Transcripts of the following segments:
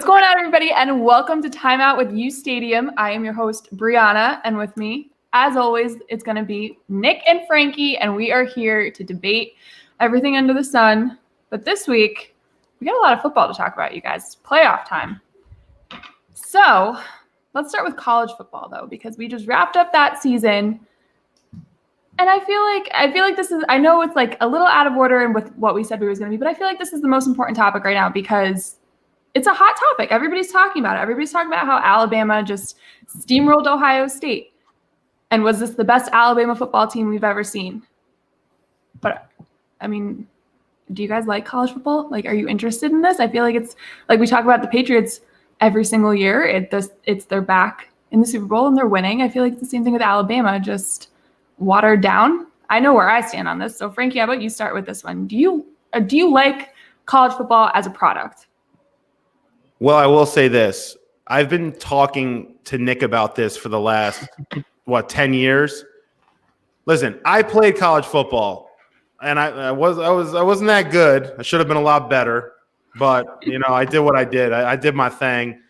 What's going on, everybody, and welcome to Timeout with uSTADIUM. I am your host, Brianna, and with me, as always, it's going to be Nick and Frankie, and we are here to debate everything under the sun. But this week, we got a lot of football to talk about, you guys. It's playoff time. So let's start with college football, though, because we just wrapped up that season. And I feel like this is, I know it's like a little out of order and with what we said we was going to be, but I feel like this is the most important topic right now because it's a hot topic. Everybody's talking about it. Everybody's talking about how Alabama just steamrolled Ohio State. And was this the best Alabama football team we've ever seen? But, I mean, do you guys like college football? Like, are you interested in this? I feel like it's, like we talk about the Patriots every single year. It's they're back in the Super Bowl and they're winning. I feel like it's the same thing with Alabama, just watered down. I know where I stand on this. So, Frankie, how about you start with this one? Do you like college football as a product? Well, I will say this. I've been talking to Nick about this for the last, 10 years? Listen, I played college football, and I wasn't that good. I should have been a lot better, but, I did what I did. I did my thing.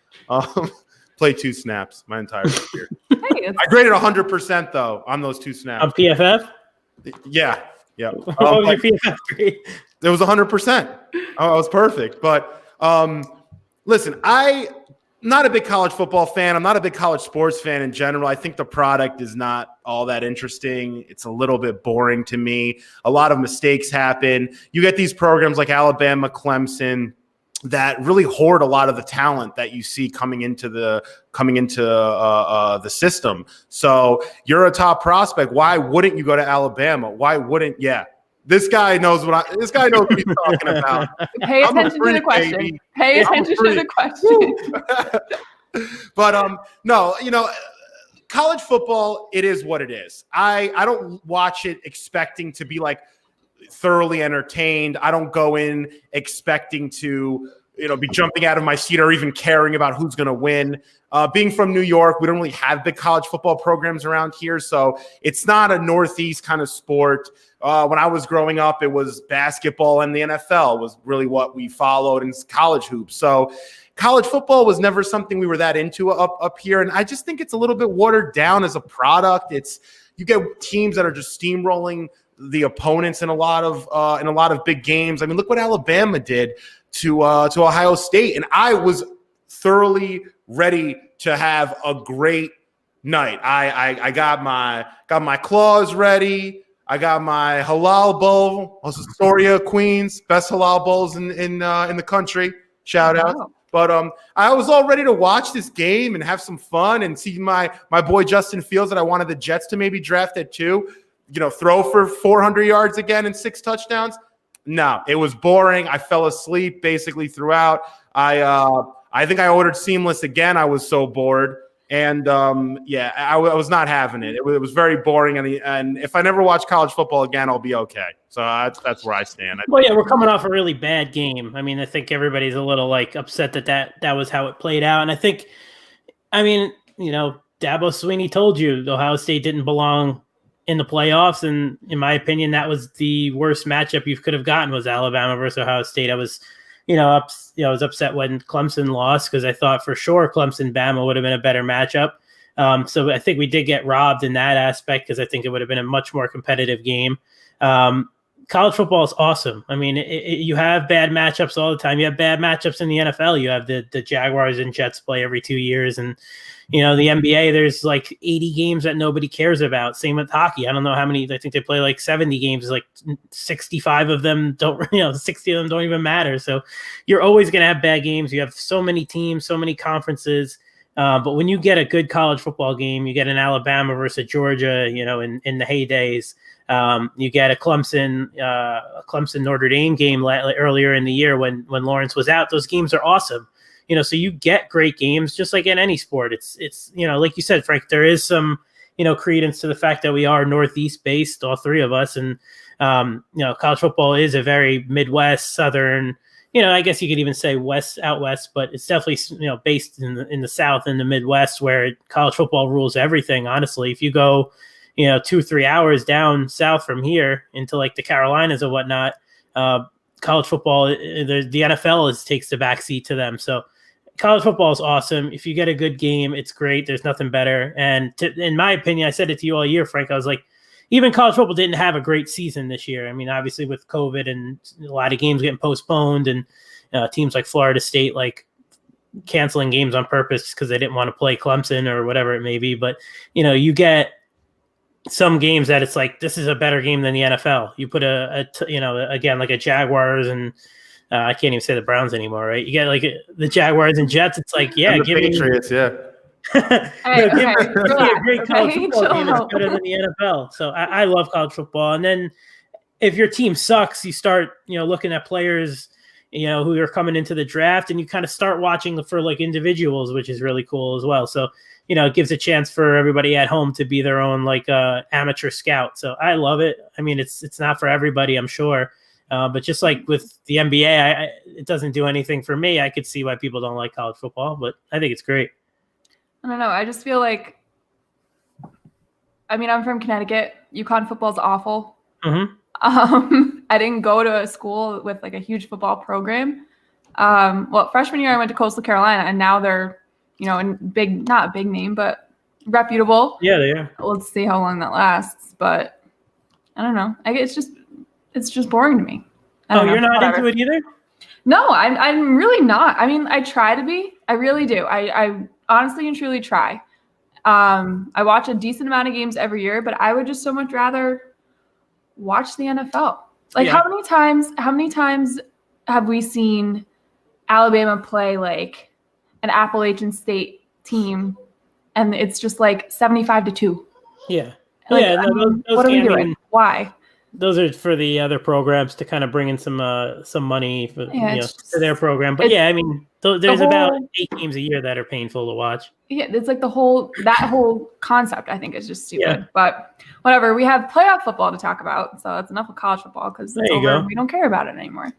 Played 2 snaps my entire career. I graded 100%, though, on those 2 snaps. On PFF? Yeah. What was your PFF grade? It was 100%. I was perfect, but listen, I'm not a big college football fan. I'm not a big college sports fan in general. I think the product is not all that interesting. It's a little bit boring to me. A lot of mistakes happen. You get these programs like Alabama, Clemson that really hoard a lot of the talent that you see coming into the system. So you're a top prospect. Why wouldn't you go to Alabama? Why wouldn't? Yeah. This guy knows what he's talking about. Pay attention to the question. Baby. Pay attention to the question. But no, college football, it is what it is. I don't watch it expecting to be like thoroughly entertained. I don't go in expecting to, be jumping out of my seat or even caring about who's going to win. Being from New York, we don't really have big college football programs around here, so it's not a Northeast kind of sport. When I was growing up, it was basketball and the NFL was really what we followed in college hoops. So college football was never something we were that into up here, and I just think it's a little bit watered down as a product. You get teams that are just steamrolling the opponents in a lot of big games. I mean, look what Alabama did to Ohio State, and I was thoroughly ready to have a great night. I got my claws ready. I got my halal bowl. Astoria, Queens, best halal bowls in the country. Shout out. Wow. But I was all ready to watch this game and have some fun and see my boy Justin Fields that I wanted the Jets to maybe draft at 2. Throw for 400 yards again and 6 touchdowns. No, it was boring. I fell asleep basically throughout. I think I ordered Seamless again. I was so bored. And, I was not having it. It was very boring. And if I never watch college football again, I'll be okay. So that's where I stand. Well, yeah, we're coming off a really bad game. I mean, I think everybody's a little, upset that was how it played out. And I think, Dabo Swinney told you Ohio State didn't belong in the playoffs. And in my opinion, that was the worst matchup you could have gotten was Alabama versus Ohio State. I was I was upset when Clemson lost because I thought for sure Clemson-Bama would have been a better matchup. So I think we did get robbed in that aspect because I think it would have been a much more competitive game. College football is awesome. I mean, you have bad matchups all the time. You have bad matchups in the NFL. You have the Jaguars and Jets play every 2 years. And, the NBA, there's 80 games that nobody cares about. Same with hockey. I don't know how many. I think they play 70 games. 65 of them don't, 60 of them don't even matter. So you're always going to have bad games. You have so many teams, so many conferences. But when you get a good college football game, you get an Alabama versus Georgia, in the heydays. You get a Clemson Notre Dame game earlier in the year when Lawrence was out. Those games are awesome. So you get great games just like in any sport. It's like you said, Frank, there is some, credence to the fact that we are Northeast based, all 3 of us. And, college football is a very Midwest, Southern, I guess you could even say out West, but it's definitely, based in the South and the Midwest where college football rules everything. Honestly, if you go, 2-3 hours down south from here into the Carolinas or whatnot, college football, the NFL takes the backseat to them. So college football is awesome. If you get a good game, it's great. There's nothing better. And in my opinion, I said it to you all year, Frank. I was like, even college football didn't have a great season this year. I mean, obviously with COVID and a lot of games getting postponed, and teams like Florida State like canceling games on purpose because they didn't want to play Clemson or whatever it may be. But you get some games that it's like, this is a better game than the NFL. You put again, like a Jaguars and I can't even say the Browns anymore, right? You get like the Jaguars and Jets. It's like, yeah, and the Patriots, yeah. Give me a great college football game that's better than the NFL. So I love college football. And then if your team sucks, you start, looking at players, who are coming into the draft, and you kind of start watching for like individuals, which is really cool as well. So, it gives a chance for everybody at home to be their own like amateur scout. So I love it. I mean, it's not for everybody, I'm sure. But just like with the NBA, it doesn't do anything for me. I could see why people don't like college football, but I think it's great. I don't know. I just feel like, I'm from Connecticut. UConn football is awful. Mm-hmm. I didn't go to a school with like a huge football program. Freshman year I went to Coastal Carolina, and now they're, not a big name, but reputable. Yeah, they are. Let's see how long that lasts. But I don't know. It's just boring to me. You're not into it either? No, I'm really not. I try to be. I really do. I honestly and truly try. I watch a decent amount of games every year, but I would just so much rather watch the NFL. Like, how many times have we seen Alabama play like an Appalachian State team, and it's just like 75-2? Yeah. Like, those what are we doing? Why? Those are for the other programs to kind of bring in some money for to their program. But there's about 8 games a year that are painful to watch. Yeah, it's like that whole concept I think is just stupid. Yeah. But whatever, we have playoff football to talk about, so that's enough of college football because it's over. We don't care about it anymore.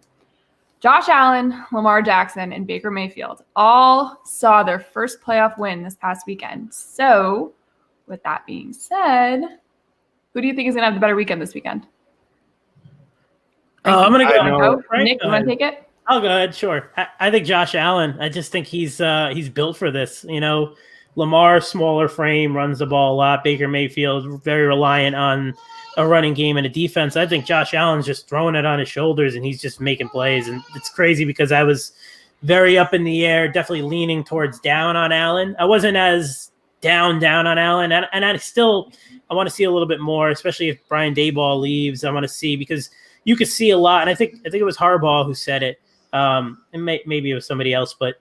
Josh Allen, Lamar Jackson, and Baker Mayfield all saw their first playoff win this past weekend. So, with that being said, who do you think is going to have the better weekend this weekend? I'm going to go. Nick, you want to take it? I'll go ahead. Sure. I think Josh Allen. I just think he's built for this. Lamar, smaller frame, runs the ball a lot. Baker Mayfield, very reliant on a running game and a defense. I think Josh Allen's just throwing it on his shoulders, and he's just making plays. And it's crazy because I was very up in the air, definitely leaning towards down on Allen. I wasn't as down on Allen, and I want to see a little bit more, especially if Brian Daboll leaves. I want to see, because you could see a lot, and I think it was Harbaugh who said it. And maybe it was somebody else, but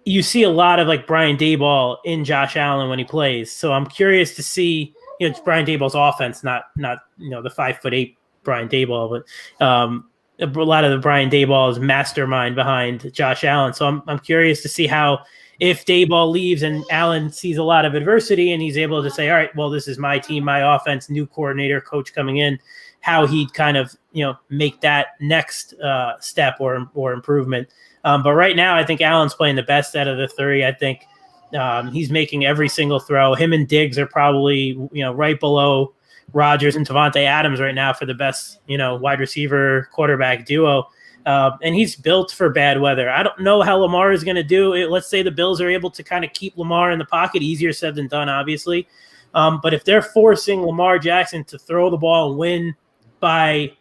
you see a lot of like Brian Daboll in Josh Allen when he plays. So I'm curious to see, it's Brian Daboll's offense, not the 5'8" Brian Daboll, but a lot of the Brian Daboll's mastermind behind Josh Allen. So I'm curious to see how, if Daboll leaves and Allen sees a lot of adversity and he's able to say, all right, well, this is my team, my offense, new coordinator, coach coming in, how he'd kind of, make that next step or improvement. But right now, I think Allen's playing the best out of the three. I think he's making every single throw. Him and Diggs are probably, right below Rodgers and Devontae Adams right now for the best, wide receiver quarterback duo. And he's built for bad weather. I don't know how Lamar is going to do it. Let's say the Bills are able to kind of keep Lamar in the pocket. Easier said than done, obviously. But if they're forcing Lamar Jackson to throw the ball and win by,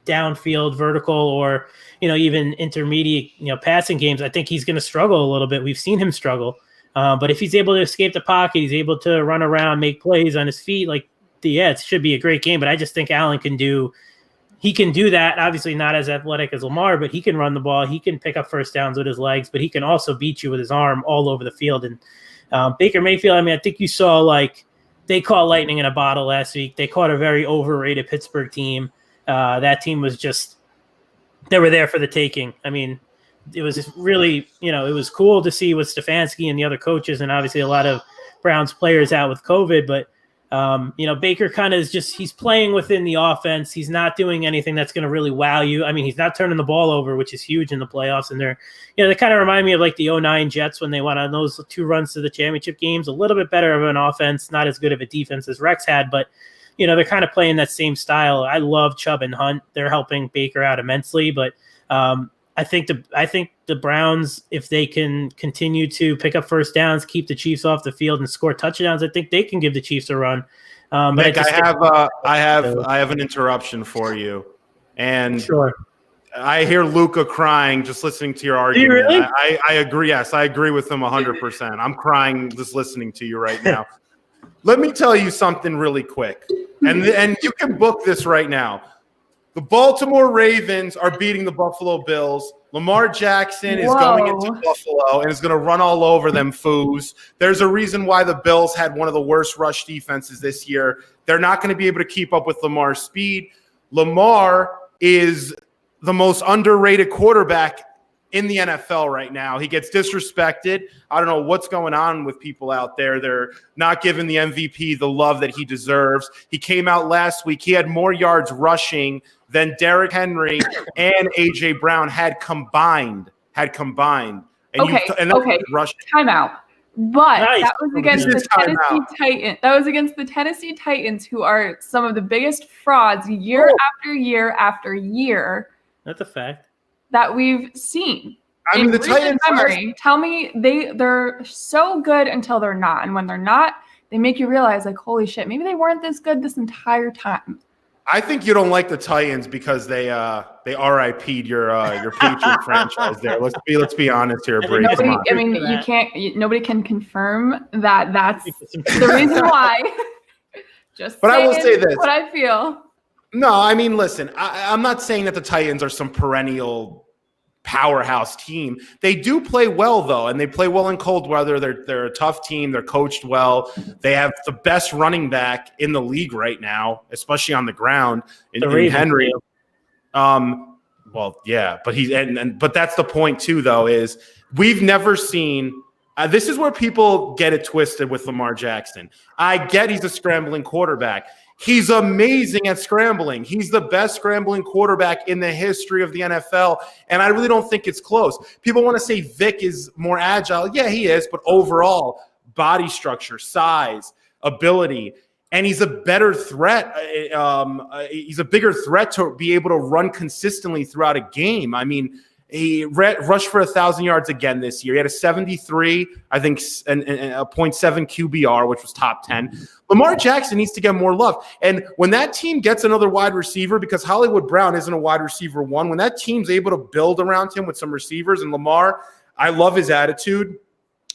downfield, vertical, or, even intermediate, passing games, I think he's going to struggle a little bit. We've seen him struggle. But if he's able to escape the pocket, he's able to run around, make plays on his feet, it should be a great game. But I just think Allen can do that. Obviously not as athletic as Lamar, but he can run the ball. He can pick up first downs with his legs, but he can also beat you with his arm all over the field. And Baker Mayfield, I think you saw they caught lightning in a bottle last week. They caught a very overrated Pittsburgh team. That team was they were there for the taking. It was just really, it was cool to see with Stefanski and the other coaches, and obviously a lot of Browns players out with COVID, but Baker kind of he's playing within the offense. He's not doing anything that's going to really wow you. He's not turning the ball over, which is huge in the playoffs. And they kind of remind me of the 2009 Jets when they went on those 2 runs to the championship games. A little bit better of an offense, not as good of a defense as Rex had, but they're kind of playing that same style. I love Chubb and Hunt. They're helping Baker out immensely, but I I think the Browns, if they can continue to pick up first downs, keep the Chiefs off the field, and score touchdowns, I think they can give the Chiefs a run. But Nick, I have an interruption for you, and sure. I hear Luca crying just listening to your argument. Do you really? I agree. Yes, I agree with him 100%. I'm crying just listening to you right now. Let me tell you something really quick, and you can book this right now. The Baltimore Ravens are beating the Buffalo Bills. Lamar Jackson is going into Buffalo and is going to run all over them foos. There's a reason why the Bills had one of the worst rush defenses this year. They're not going to be able to keep up with Lamar's speed. Lamar is the most underrated quarterback in the NFL right now. He gets disrespected. I don't know what's going on with people out there. They're not giving the MVP the love that he deserves. He came out last week. He had more yards rushing than Derrick Henry and A.J. Brown had combined. And Okay. Timeout. But nice. That was against the Tennessee Titans. That was against the Tennessee Titans, who are some of the biggest frauds year after year after year. That's a fact that we've seen. I mean, the Titans. Tell me they're so good until they're not, and when they're not, they make you realize, like, holy shit, maybe they weren't this good this entire time. I think you don't like the Titans because they RIP'd your Patriot franchise there. Let's be honest here, Bree. Nobody can confirm that that's the reason why. But I will say this: what I feel. No, I mean, listen, I'm not saying that the Titans are some perennial powerhouse team. They do play well, though, and they play well in cold weather. They're a tough team. They're coached well. They have the best running back in the league right now, especially on the ground in Henry. Well, yeah, but but that's the point too, though, is we've never seen. This is where people get it twisted with Lamar Jackson. I get he's a scrambling quarterback. He's amazing at scrambling. He's the best scrambling quarterback in the history of the NFL, and I really don't think it's close. People want to say Vic is more agile. Yeah, he is, but overall, body structure, size, ability, and he's a better threat. He's a bigger threat to be able to run consistently throughout a game. I mean, he rushed for 1,000 yards again this year. He had a 73, I think, and a 0.7 QBR, which was top 10. Lamar Jackson needs to get more love. And when that team gets another wide receiver, because Hollywood Brown isn't a wide receiver one, when that team's able to build around him with some receivers, and Lamar, I love his attitude.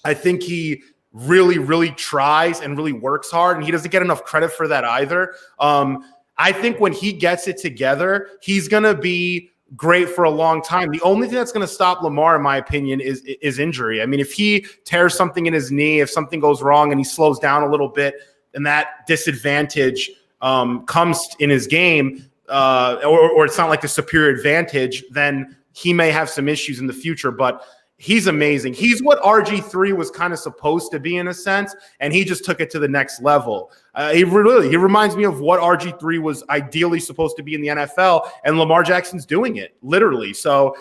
I think he really, really tries and really works hard, and he doesn't get enough credit for that either. I think when he gets it together, he's going to be great for a long time. The only thing that's going to stop Lamar, in my opinion, is injury. I mean, if he tears something in his knee, if something goes wrong and he slows down a little bit, and that disadvantage comes in his game, or it's not like the superior advantage, then he may have some issues in the future. But he's amazing. He's what RG3 was kind of supposed to be in a sense, and he just took it to the next level. He reminds me of what RG3 was ideally supposed to be in the NFL, and Lamar Jackson's doing it, literally. So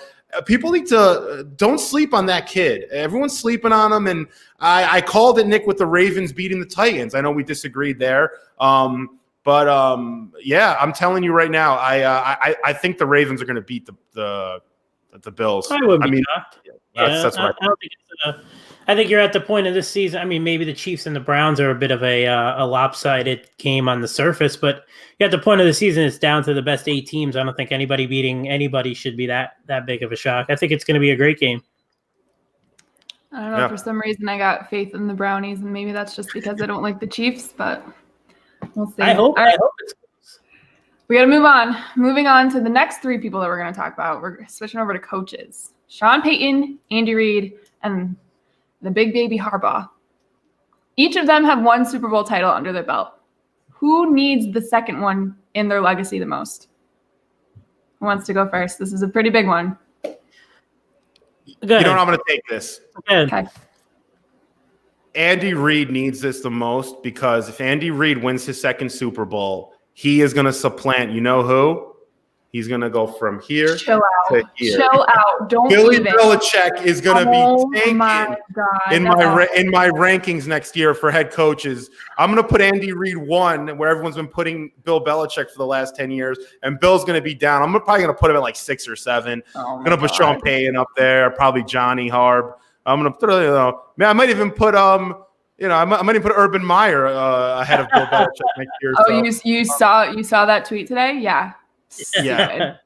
people need to don't sleep on that kid. Everyone's sleeping on him, and I called it, Nick, with the Ravens beating the Titans. I know we disagreed there. But yeah, I'm telling you right now, I think the Ravens are going to beat the Bills. I wouldn't be shocked. That's what I don't think I think you're at the point of this season. I mean, maybe the Chiefs and the Browns are a bit of a lopsided game on the surface, but you're at the point of the season, it's down to the best 8 teams. I don't think anybody beating anybody should be that big of a shock. I think it's going to be a great game. I don't know. Yeah. For some reason, I got faith in the Brownies, and maybe that's just because I don't like the Chiefs, but we'll see. I hope it's close. We got to move on. Moving on to the next 3 people that we're going to talk about. We're switching over to coaches. Sean Payton, Andy Reid, and the big baby Harbaugh. Each of them have 1 Super Bowl title under their belt. Who needs the second one in their legacy the most? Who wants to go first? This is a pretty big one. You know what? I'm going to take this. Okay. Andy Reid needs this the most because if Andy Reid wins his second Super Bowl, he is going to supplant, you know who? He's going to go from here Chill out. to here. Chill out. Don't Billy even. Belichick is going to be taken my God. in my rankings next year for head coaches. I'm going to put Andy Reid 1, where everyone's been putting Bill Belichick for the last 10 years, and Bill's going to be down. I'm probably going to put him at like 6 or 7. I'm going to put Sean Payton up there, probably Johnny Harb. I'm going to put, man, I might even put I might even put Urban Meyer ahead of Bill Belichick next year. Oh, so. you saw that tweet today? Yeah. Yeah.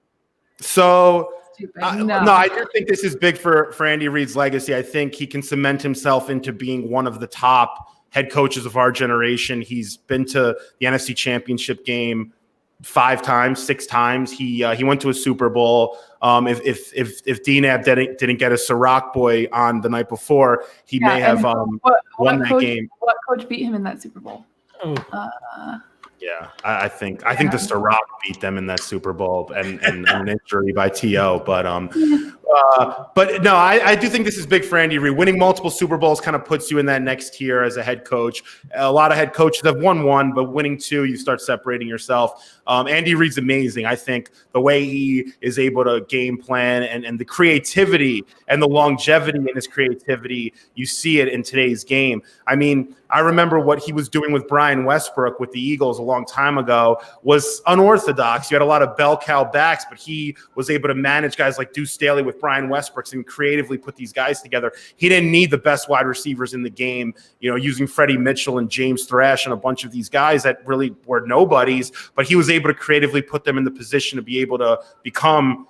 So no, I do think this is big for Andy Reid's legacy. I think he can cement himself into being one of the top head coaches of our generation. He's been to the NFC Championship game 5 times, 6 times. He went to a Super Bowl. If D-Nab didn't get a Ciroc boy on the night before, he may have won that game. What coach beat him in that Super Bowl? Yeah, I think the Ciroc beat them in that Super Bowl and an injury by T.O. But no, I do think this is big for Andy Reid. Winning multiple Super Bowls kind of puts you in that next tier as a head coach. A lot of head coaches have won 1, but winning 2, you start separating yourself. Andy Reid's amazing. I think the way he is able to game plan and the creativity and the longevity in his creativity, you see it in today's game. I mean, I remember what he was doing with Brian Westbrook with the Eagles a long time ago was unorthodox. You had a lot of bell cow backs, but he was able to manage guys like Deuce Staley with Brian Westbrook and creatively put these guys together. He didn't need the best wide receivers in the game, using Freddie Mitchell and James Thrash and a bunch of these guys that really were nobodies, but he was able to creatively put them in the position to be able to become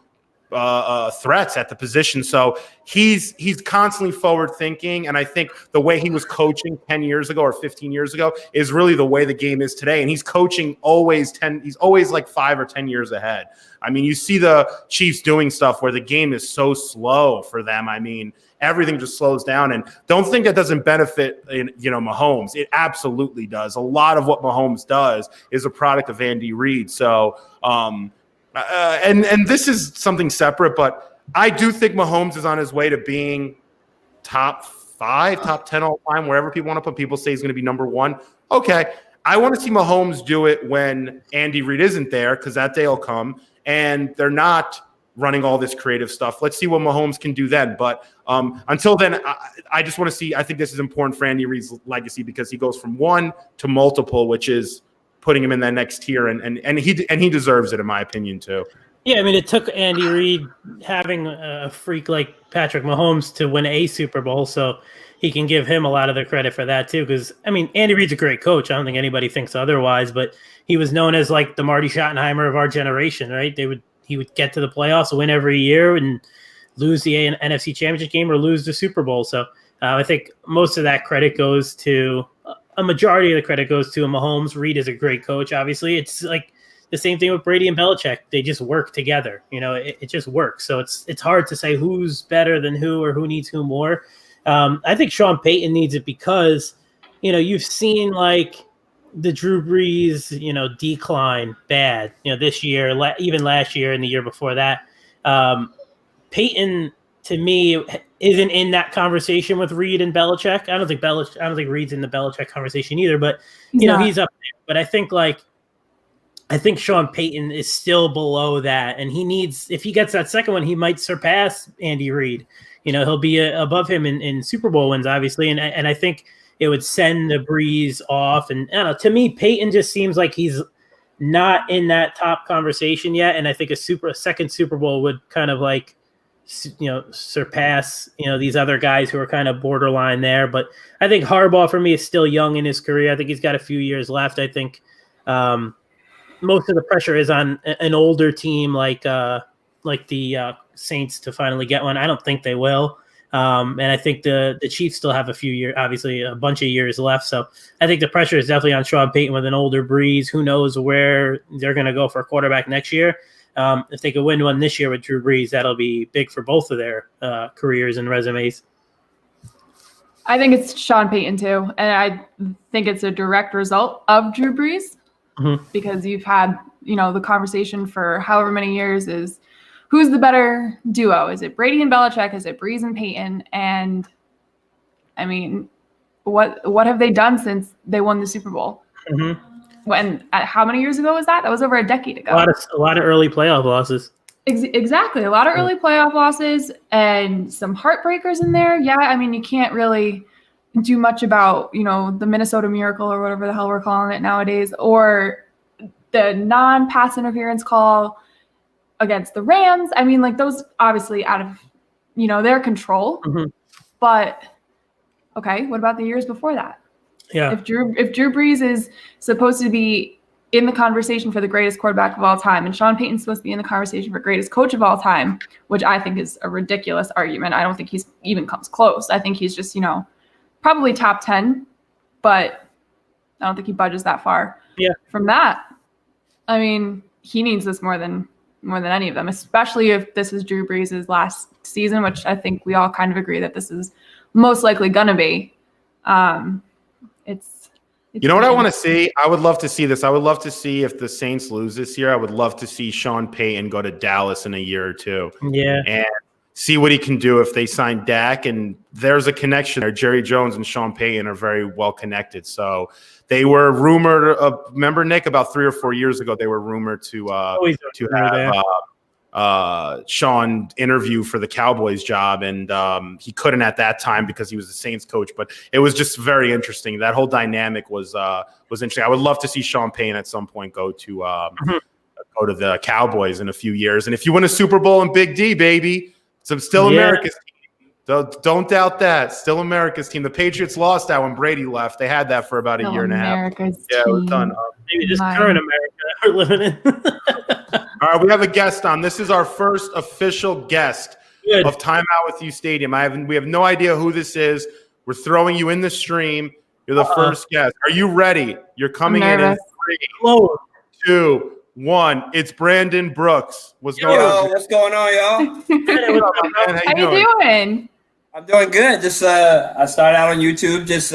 threats at the position. So he's constantly forward thinking, and I think the way he was coaching 10 years ago or 15 years ago is really the way the game is today. And he's coaching he's always like 5 or 10 years ahead. I mean, you see the Chiefs doing stuff where the game is so slow for them. I mean, everything just slows down, and don't think that doesn't benefit Mahomes. It absolutely does. A lot of what Mahomes does is a product of Andy Reid. So and this is something separate, but I do think Mahomes is on his way to being top 5, top 10 all time, wherever people want to put. People say he's going to be number 1. Okay, I want to see Mahomes do it when Andy Reid isn't there, because that day will come, and they're not running all this creative stuff. Let's see what Mahomes can do then. But until then, I just want to see. I think this is important for Andy Reid's legacy because he goes from 1 to multiple, which is putting him in that next tier, and he deserves it, in my opinion, too. Yeah, I mean, it took Andy Reid having a freak like Patrick Mahomes to win a Super Bowl, so he can give him a lot of the credit for that, too, because, I mean, Andy Reid's a great coach. I don't think anybody thinks otherwise, but he was known as, like, the Marty Schottenheimer of our generation, right? He would get to the playoffs, win every year, and lose the NFC Championship game or lose the Super Bowl. So I think most of that credit goes to a majority of the credit goes to Mahomes. Reid is a great coach, obviously. It's like the same thing with Brady and Belichick. They just work together. It just works. So it's hard to say who's better than who or who needs who more. I think Sean Payton needs it because, you've seen like the Drew Brees, decline bad, this year, even last year and the year before that. Payton, to me, isn't in that conversation with Reid and Belichick. I don't think Reid's in the Belichick conversation either, but he's up there. But I think Sean Payton is still below that, and he needs, if he gets that second one, he might surpass Andy Reid. He'll be above him in Super Bowl wins, obviously, and I think it would send the Breeze off. And I don't know, to me, Payton just seems like he's not in that top conversation yet, and I think a second Super Bowl would kind of like surpass these other guys who are kind of borderline there. But I think Harbaugh for me is still young in his career. I think he's got a few years left. I think most of the pressure is on an older team like the Saints to finally get one. I don't think they will. And I think the Chiefs still have a few years, obviously a bunch of years left. So I think the pressure is definitely on Sean Payton with an older Breeze. Who knows where they're going to go for a quarterback next year. If they could win one this year with Drew Brees, that'll be big for both of their careers and resumes. I think it's Sean Payton too. And I think it's a direct result of Drew Brees because you've had, the conversation for however many years is who's the better duo? Is it Brady and Belichick? Is it Brees and Payton? And I mean, what have they done since they won the Super Bowl? how many years ago was that? That was over a decade ago. A lot of early playoff losses. Exactly. A lot of early playoff losses and some heartbreakers in there. Yeah, I mean, you can't really do much about, the Minnesota Miracle or whatever the hell we're calling it nowadays, or the non-pass interference call against the Rams. I mean, like, those obviously out of, their control. Mm-hmm. But, okay, what about the years before that? Yeah. If Drew Brees is supposed to be in the conversation for the greatest quarterback of all time, and Sean Payton's supposed to be in the conversation for greatest coach of all time, which I think is a ridiculous argument. I don't think he's even comes close. I think he's just, probably top 10, but I don't think he budges that far. Yeah. From that, I mean, he needs this more than any of them, especially if this is Drew Brees' last season, which I think we all kind of agree that this is most likely gonna be. It's what I want to see? I would love to see this. I would love to see if the Saints lose this year. I would love to see Sean Payton go to Dallas in a year or two. Yeah. And see what he can do if they sign Dak. And there's a connection there. Jerry Jones and Sean Payton are very well connected. So they were rumored remember, Nick, about 3 or 4 years ago, they were rumored to have Sean interview for the Cowboys job, and he couldn't at that time because he was the Saints coach. But it was just very interesting. That whole dynamic was interesting. I would love to see Sean Payton at some point go to the Cowboys in a few years. And if you win a Super Bowl in Big D, baby, it's still America's team. Don't doubt that. Still America's team. The Patriots lost that when Brady left. They had that for about a year and a half. Yeah, it was done. Maybe just current America we're living in. All right, we have a guest on. This is our first official guest of Timeout with uSTADIUM. We have no idea who this is. We're throwing you in the stream. You're the first guest. Are you ready? You're coming in 3, 2, 1. It's Brandon Brooks. What's going on? What's going on, y'all? How you doing? I'm doing good. Just I started out on YouTube, just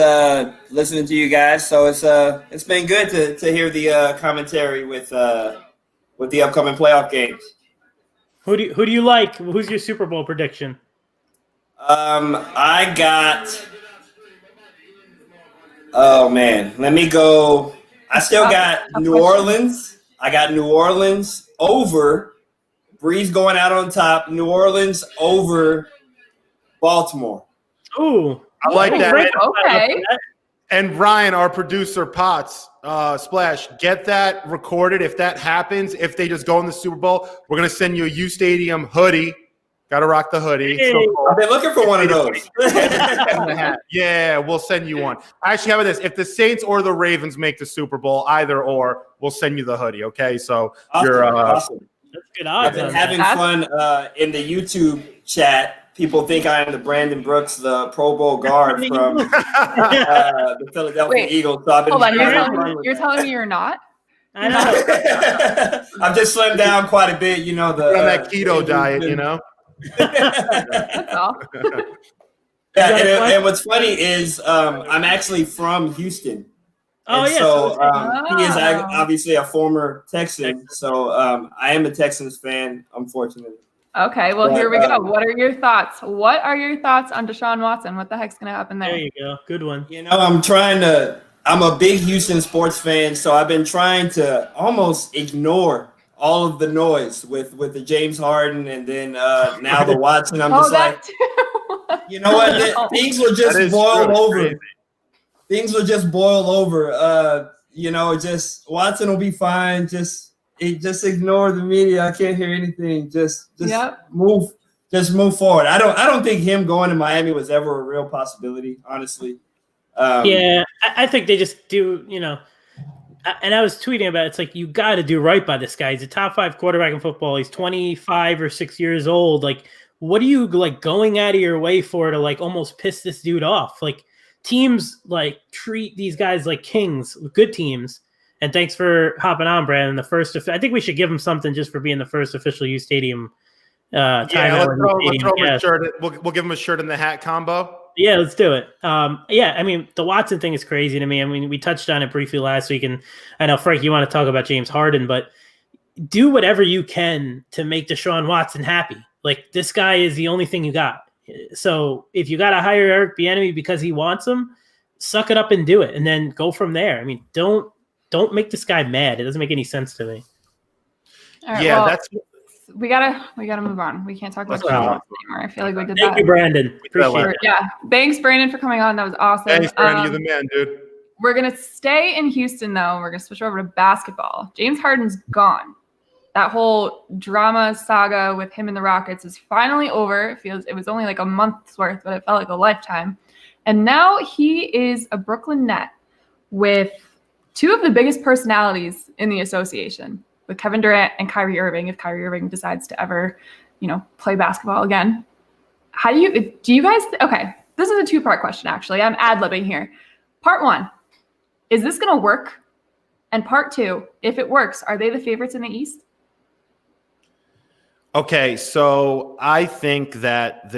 listening to you guys. So it's been good to hear the commentary with the upcoming playoff games. Who do you like? Who's your Super Bowl prediction? I got. Oh man, let me go. I still got New Orleans. I got New Orleans over. Breeze going out on top. New Orleans over Baltimore. Ooh, I like that. Okay. And Ryan, our producer, Potts, Splash, get that recorded. If that happens, if they just go in the Super Bowl, we're going to send you a uSTADIUM hoodie. Got to rock the hoodie. Hey, so cool. I've been looking for one of those. Yeah, we'll send you one. Actually, how about this? If the Saints or the Ravens make the Super Bowl, either or, we'll send you the hoodie, okay? So you're awesome. That's good odds. I've been having fun in the YouTube chat. People think I am the Brandon Brooks, the Pro Bowl guard from the Philadelphia Eagles. So I've been you're telling me you're not? I know. I've just slimmed down quite a bit, on that keto diet, That's all. And what's funny is I'm actually from Houston. Oh, yeah. So he is obviously a former Texan. So I am a Texans fan, unfortunately. Okay, well, here we go. What are your thoughts? What are your thoughts on Deshaun Watson? What the heck's going to happen there? There you go. Good one. I'm a big Houston sports fan, so I've been trying to almost ignore all of the noise with the James Harden and then now the Watson. I'm just like, you know what? Things will just boil over. Crazy. Things will just boil over. Just Watson will be fine. Just ignore the media. I can't hear anything. Just move forward. I don't think him going to Miami was ever a real possibility, honestly. I think they just do, and I was tweeting about it. It's like, you got to do right by this guy. He's a top 5 quarterback in football. He's 25 or 6 years old. Like, what are you going out of your way for to almost piss this dude off? Like, teams treat these guys like kings, good teams. And thanks for hopping on, Brandon. I think we should give him something just for being the first official uSTADIUM. Let's throw him a shirt. We'll give him a shirt and the hat combo. Yeah, let's do it. The Watson thing is crazy to me. I mean, we touched on it briefly last week, and I know, Frank, you want to talk about James Harden, but do whatever you can to make Deshaun Watson happy. Like, this guy is the only thing you got. So if you got to hire Eric Bieniemy because he wants him, suck it up and do it, and then go from there. I mean, don't don't make this guy mad. It doesn't make any sense to me. All right, Yeah, well, that's we gotta move on. We can't talk about Let's move on. anymore. I feel like we did Thank that. you, Brandon. Appreciate it. Yeah, thanks, Brandon, for coming on. That was awesome. thanks, Brandon. You're the man, dude. We're gonna stay in Houston though. We're gonna switch over to basketball. James Harden's gone. That whole drama saga with him and the Rockets is finally over. It was only like a month's worth, but it felt like a lifetime. And now he is a Brooklyn Net with two of the biggest personalities in the association, with Kevin Durant and Kyrie Irving, if Kyrie Irving decides to ever, play basketball again. How do you guys, okay, this is a two-part question, actually. I'm ad-libbing here. Part one, is this going to work? And part two, if it works, are they the favorites in the East? Okay, so I think that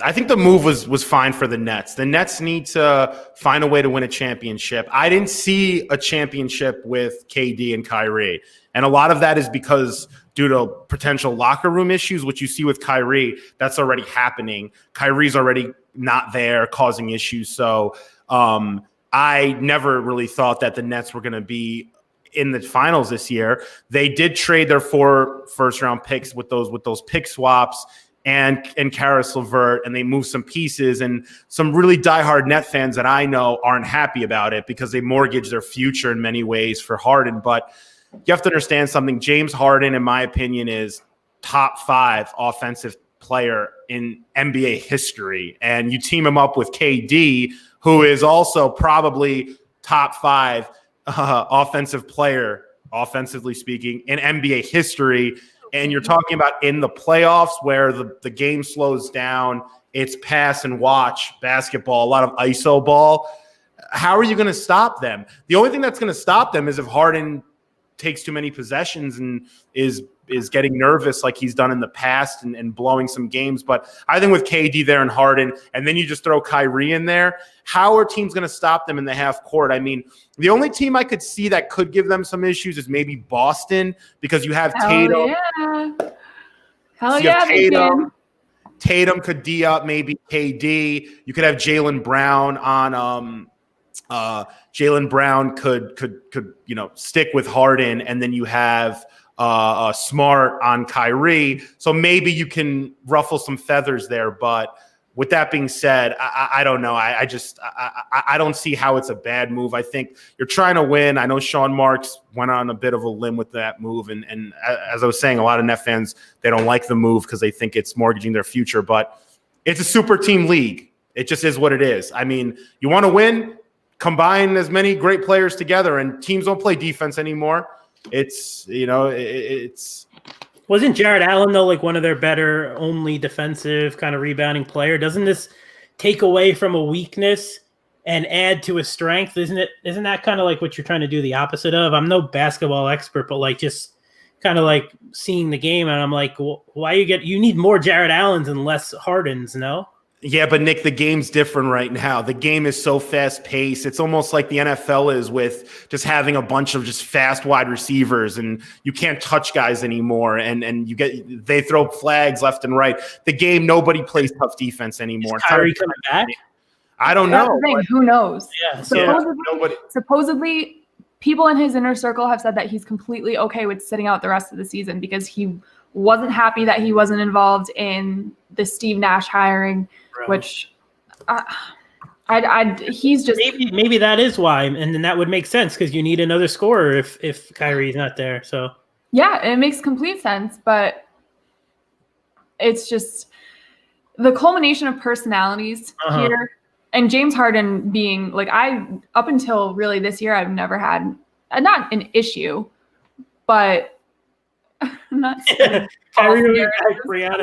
I think the move was fine for the Nets. The Nets need to find a way to win a championship. I didn't see a championship with KD and Kyrie. And a lot of that is because due to potential locker room issues, which you see with Kyrie, that's already happening. Kyrie's already not there, causing issues. So I never really thought that the Nets were going to be in the finals this year. They did trade their 4 first-round picks with those pick swaps and Karis LeVert, and they moved some pieces, and some really diehard Net fans that I know aren't happy about it because they mortgage their future in many ways for Harden. But you have to understand something. James Harden, in my opinion, is top 5 offensive player in NBA history. And you team him up with KD, who is also probably top 5 offensive player, offensively speaking, in NBA history. And you're talking about in the playoffs where the game slows down. It's pass and watch basketball, a lot of ISO ball. How are you going to stop them? The only thing that's going to stop them is if Harden takes too many possessions and is getting nervous like he's done in the past and blowing some games. But I think with KD there and Harden, and then you just throw Kyrie in there, how are teams going to stop them in the half court? I mean, the only team I could see that could give them some issues is maybe Boston, because you have Tatum. Hell yeah, Tatum could D up maybe KD. You could have Jaylen Brown on Jaylen Brown could stick with Harden, and then you have Smart on Kyrie. So maybe you can ruffle some feathers there. But with that being said, I don't know. I don't see how it's a bad move. I think you're trying to win. I know Sean Marks went on a bit of a limb with that move. And as I was saying, a lot of Net fans, they don't like the move because they think it's mortgaging their future. But it's a super team league. It just is what it is. I mean, you want to win, combine as many great players together, and teams don't play defense anymore. It's wasn't Jared Allen though like one of their better only defensive kind of rebounding player? Doesn't this take away from a weakness and add to a strength? Isn't that kind of like what you're trying to do the opposite of? I'm no basketball expert, but like just kind of like seeing the game, and I'm like, why you need more Jared Allens and less Hardens? No. Yeah, but Nick, the game's different right now. The game is so fast-paced. It's almost like the NFL is with just having a bunch of just fast wide receivers, and you can't touch guys anymore. And they throw flags left and right. The game, nobody plays tough defense anymore. Is Kyrie coming back? I don't know. Who knows? Yeah. Supposedly, people in his inner circle have said that he's completely okay with sitting out the rest of the season because he wasn't happy that he wasn't involved in the Steve Nash hiring. Which he's just maybe that is why, and then that would make sense because you need another scorer if Kyrie's not there. So yeah, it makes complete sense, but it's just the culmination of personalities here, and James Harden being like up until really this year, I've never had not an issue, but I'm not. I'm just reading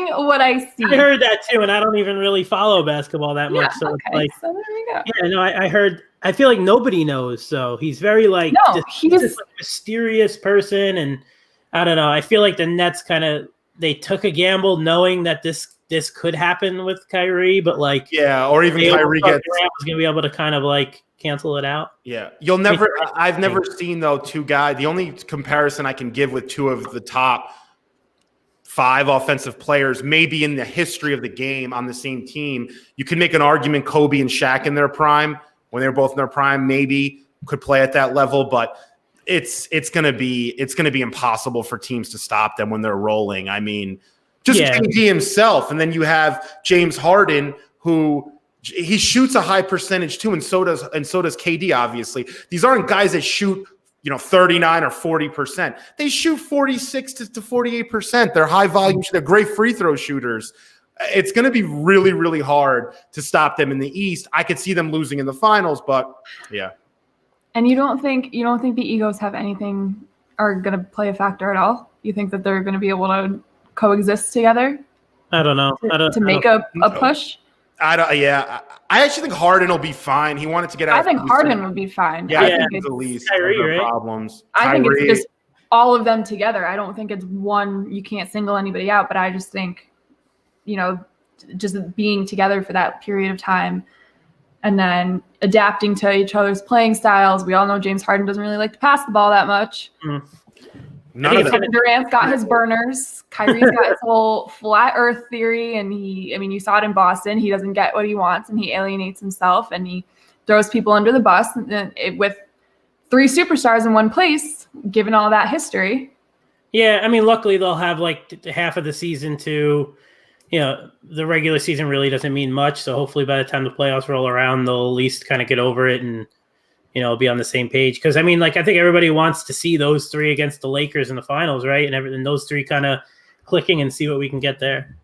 what I see. I heard that too, and I don't even really follow basketball that much. So okay, so there we go. Yeah, no, I heard. I feel like nobody knows. So he's very like he's this like mysterious person, and I don't know. I feel like the Nets they took a gamble knowing that this could happen with Kyrie, but like or even Kyrie was gonna be able to kind of like cancel it out. Yeah. I've never seen though two guys. The only comparison I can give with two of the top 5 offensive players, maybe in the history of the game on the same team, you can make an argument Kobe and Shaq in their prime, when they were both in their prime, maybe could play at that level, but it's gonna be impossible for teams to stop them when they're rolling. I mean, just KD himself, and then you have James Harden, who he shoots a high percentage too, and so does KD. Obviously, these aren't guys that shoot 39 or 40%. They shoot 46 to 48%. They're high volume. They're great free throw shooters. It's going to be really, really hard to stop them in the East. I could see them losing in the finals, but yeah. And you don't think the egos have anything are going to play a factor at all? You think that they're going to be able to coexist together? I don't know. To make a push? I actually think Harden will be fine. He wanted to get out. I think Harden would be fine. Yeah, I think it's the least Kyrie, of right? problems. I think it's just all of them together. I don't think it's one. You can't single anybody out, but I just think, just being together for that period of time and then adapting to each other's playing styles. We all know James Harden doesn't really like to pass the ball that much. Kevin Durant's got his burners. Kyrie's got his whole flat earth theory. And you saw it in Boston. He doesn't get what he wants and he alienates himself and he throws people under the bus with 3 superstars in one place, given all that history. Yeah. I mean, luckily they'll have like half of the season to, the regular season really doesn't mean much. So hopefully by the time the playoffs roll around, they'll at least kind of get over it and, be on the same page. Because, I mean, I think everybody wants to see those 3 against the Lakers in the finals, right? And those 3 kind of clicking and see what we can get there.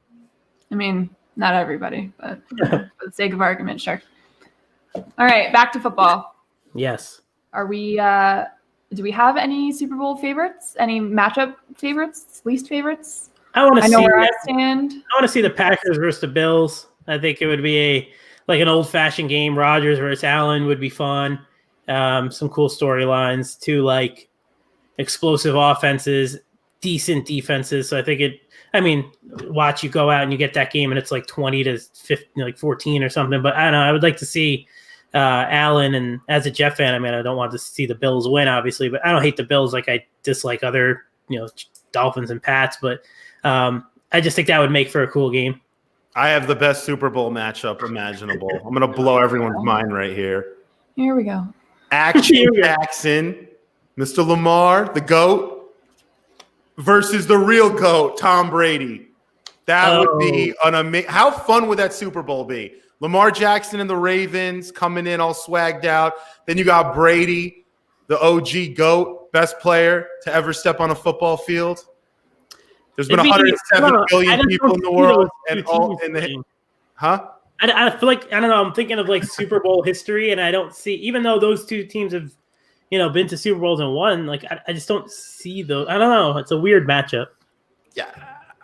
I mean, not everybody, but for the sake of argument, sure. All right, back to football. Yes. Are we do we have any Super Bowl favorites? Any matchup favorites? Least favorites? I know where I stand. I want to see the Packers versus the Bills. I think it would be an old-fashioned game. Rodgers versus Allen would be fun. Some cool storylines, 2 explosive offenses, decent defenses. So I think watch you go out and you get that game and it's 20 to 15, 14 or something. But I don't know. I would like to see Allen, and as a Jet fan, I don't want to see the Bills win, obviously, but I don't hate the Bills like I dislike other, Dolphins and Pats. But I just think that would make for a cool game. I have the best Super Bowl matchup imaginable. I'm going to blow everyone's mind right here. Here we go. Action Jackson, Mr. Lamar, the GOAT, versus the real GOAT, Tom Brady. That would be an amazing. How fun would that Super Bowl be? Lamar Jackson and the Ravens coming in all swagged out. Then you got Brady, the OG GOAT, best player to ever step on a football field. There's been 107 billion people in the world, and all in the I feel like, I don't know, I'm thinking of Super Bowl history, and I don't see, even though those 2 teams have, been to Super Bowls and won, I just don't see those. I don't know. It's a weird matchup. Yeah,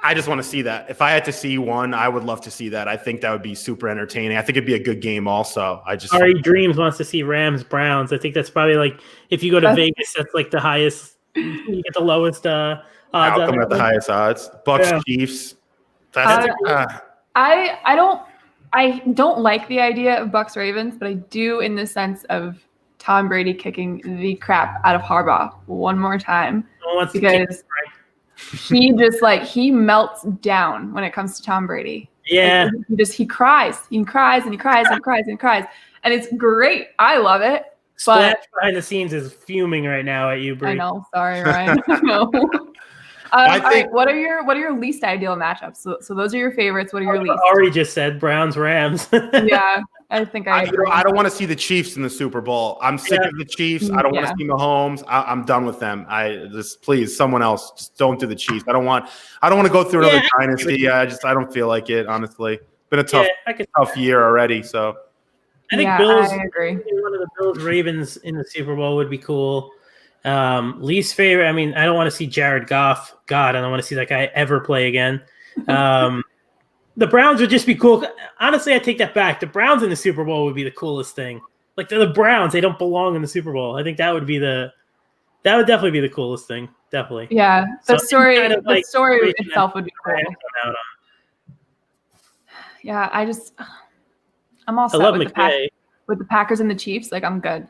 I just want to see that. If I had to see one, I would love to see that. I think that would be super entertaining. I think it'd be a good game also. Ari Dreams wants to see Rams Browns. I think that's probably if you go to Vegas, that's the highest, you get the lowest odds. Outcome at the highest odds. Bucks Chiefs. I don't like the idea of Bucks Ravens, but I do in the sense of Tom Brady kicking the crap out of Harbaugh one more time because he melts down when it comes to Tom Brady. Yeah, he cries and he cries and he cries and he cries and he cries, and it's great. I love it. Splash behind the scenes is fuming right now at you, Bree. I know. Sorry, Ryan. I know. All right, what are your least ideal matchups? So those are your favorites. What are your least? Ari just said Browns Rams. Yeah, I think I agree. I don't want to see the Chiefs in the Super Bowl. I'm sick of the Chiefs. I don't want to see Mahomes. I'm done with them. Please, someone else. Just don't do the Chiefs. I don't want to go through another dynasty. I don't feel like it. Honestly, been a tough year already. So I think Bills. I agree. One of the Bills Ravens in the Super Bowl would be cool. Least favorite, I don't want to see Jared Goff. God, I don't want to see that guy ever play again. The Browns would just be cool. Honestly, I take that back. The Browns in the Super Bowl would be the coolest thing. They're the Browns. They don't belong in the Super Bowl. I think that would definitely be the coolest thing. Definitely. Yeah. The story itself would be cool. Yeah, I'm all set with the Packers and the Chiefs. I'm good.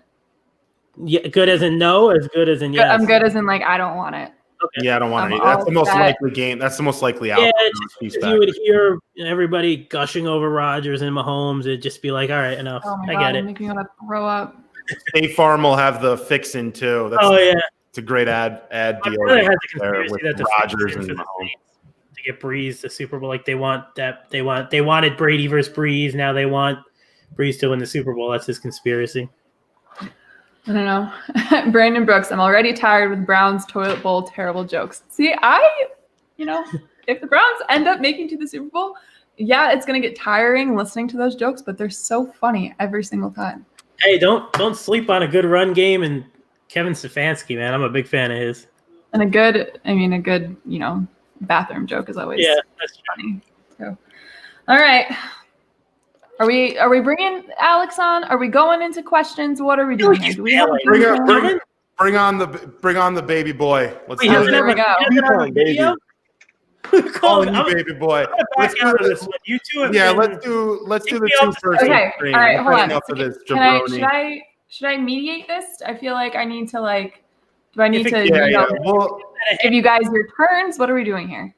Yeah, good as in no, as good as in yes. I'm good as in I don't want it. Okay. Yeah, I don't want I'm any. That's the all most set. likely game. That's the most likely outcome. Yeah, you would hear everybody gushing over Rodgers and Mahomes. It'd just be like, all right, enough. Oh my I God, get you're it. making me want to throw up. State Farm will have the fix-in too. That's, it's a great ad My deal brother has a there conspiracy with that the Rodgers Saints and for the Mahomes. Saints to get Breeze the Super Bowl. Like they wanted Brady versus Breeze. Now they want Breeze to win the Super Bowl. That's his conspiracy. I don't know. Brandon Brooks, I'm already tired with Browns toilet bowl terrible jokes. See, if the Browns end up making to the Super Bowl, yeah, it's going to get tiring listening to those jokes, but they're so funny every single time. Hey, don't sleep on a good run game and Kevin Stefanski, man. I'm a big fan of his. And a good, bathroom joke is always that's funny. So, all right. Are we bringing Alex on? Are we going into questions? What are we doing here? Do we have a bring on the baby boy. Let's Wait, do there we go. He doesn't have a video? Calling you baby boy. Let's go to this one. You two have let's do the two-person Okay, screen. all right, hold on. Enough of this Should I mediate this? I feel like I need to do I need to Well, give you guys your turns? What are we doing here?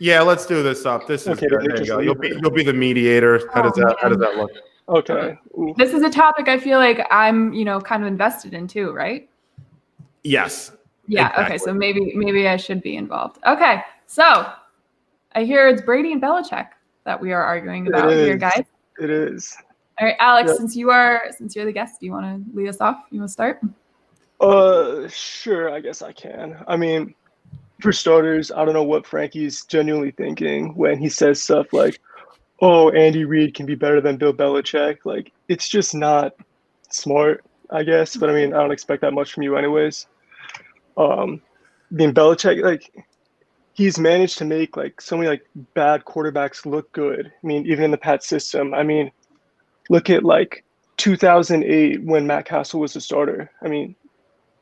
yeah, let's do this up. This is Okay, good. There you go. You'll be the mediator. How does that look? Okay. Ooh. This is a topic I feel like I'm, kind of invested in too, right? Yes. Yeah. Exactly. Okay. So maybe I should be involved. Okay. So I hear it's Brady and Belichick that we are arguing about here, guys. It is. All right, Alex. Yep. Since you're the guest, do you want to lead us off? You want to start? Sure. I guess I can. I mean, for starters, I don't know what Frankie's genuinely thinking when he says stuff like, "Oh, Andy Reid can be better than Bill Belichick." Like, it's just not smart, I guess. But I mean, I don't expect that much from you, anyways. Belichick, he's managed to make so many bad quarterbacks look good. I mean, even in the Pat system. I mean, look at 2008 when Matt Castle was the starter. I mean,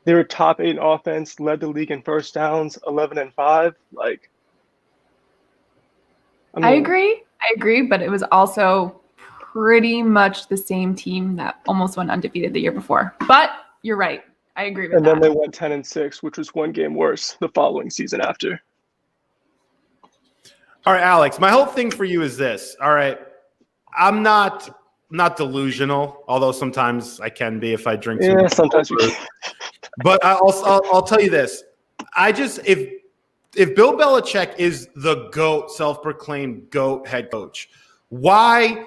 they were top 8 in offense, led the league in first downs, 11-5. I agree, but it was also pretty much the same team that almost went undefeated the year before. But you're right. I agree with that. And then they went 10-6, which was one game worse the following season after. All right, Alex, my whole thing for you is this. All right, I'm not delusional, although sometimes I can be if I drink too much. Sometimes we can. But I'll tell you this. If Bill Belichick is the GOAT, self-proclaimed GOAT head coach, why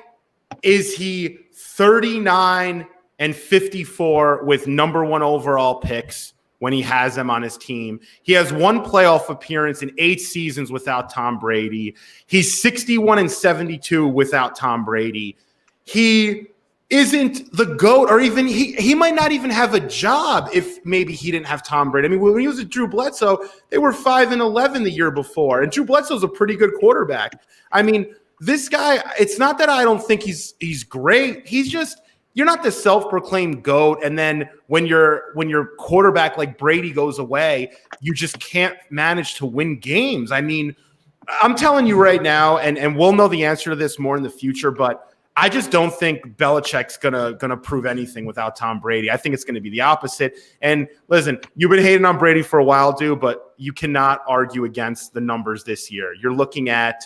is he 39-54 with number 1 overall picks when he has them on his team? He has 1 playoff appearance in 8 seasons without Tom Brady. He's 61-72 without Tom Brady. He isn't the GOAT, or even he might not even have a job if maybe he didn't have Tom Brady. I mean, when he was at Drew Bledsoe, they were 5-11 the year before, and Drew Bledsoe's a pretty good quarterback. I mean, this guy, it's not that I don't think he's great. He's just, you're not the self-proclaimed GOAT, and then when your quarterback like Brady goes away, you just can't manage to win games. I mean, I'm telling you right now, and we'll know the answer to this more in the future, but I just don't think Belichick's gonna prove anything without Tom Brady. I think it's gonna be the opposite. And listen, you've been hating on Brady for a while, dude, but you cannot argue against the numbers this year. You're looking at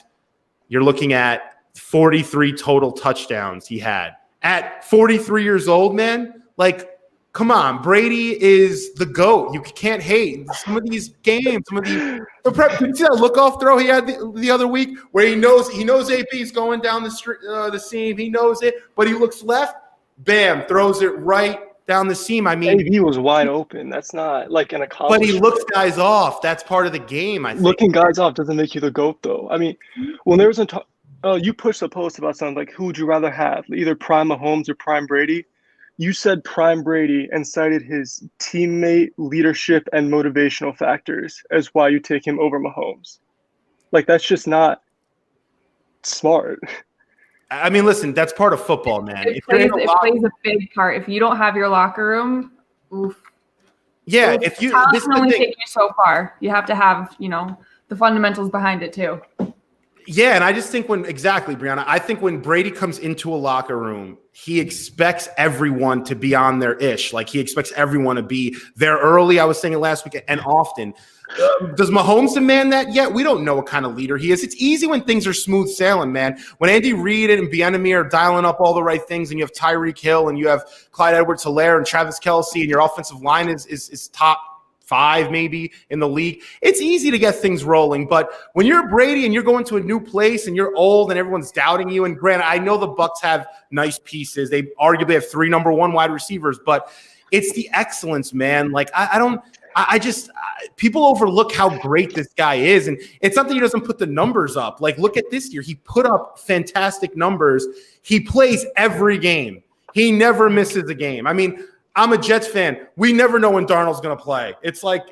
43 total touchdowns he had at 43 years old, man. Come on, Brady is the GOAT. You can't hate some of these games. Did you see that look-off throw he had the other week where he knows AP's going down the seam. He knows it, but he looks left, bam, throws it right down the seam. I mean, AB was wide open. That's not an accomplishment. But he looks guys off. That's part of the game, I think. Looking guys off doesn't make you the GOAT, though. I mean, when there was you pushed a post about something like, who would you rather have, either prime Mahomes or prime Brady? You said prime Brady and cited his teammate, leadership, and motivational factors as why you take him over Mahomes. That's just not smart. I mean, listen, that's part of football, man. It plays a big part. If you don't have your locker room, oof. Yeah, this can only take you so far. You have to have, the fundamentals behind it too. Yeah, and I just think Brianna, I think when Brady comes into a locker room, he expects everyone to be on their ish. Like he expects everyone to be there early. I was saying it last week and often. Does Mahomes demand that yet? We don't know what kind of leader he is. It's easy when things are smooth sailing, man. When Andy Reid and Bieniemy are dialing up all the right things, and you have Tyreek Hill and you have Clyde Edwards-Helaire and Travis Kelce, and your offensive line is top 5 maybe in the league, it's easy to get things rolling. But when you're Brady and you're going to a new place and you're old and everyone's doubting you, and granted, I know the Bucs have nice pieces. They arguably have 3 number 1 wide receivers, but it's the excellence, man. Like people overlook how great this guy is. And it's something he doesn't put the numbers up. Like, look at this year. He put up fantastic numbers. He plays every game. He never misses a game. I mean, I'm a Jets fan. We never know when Darnold's going to play. It's like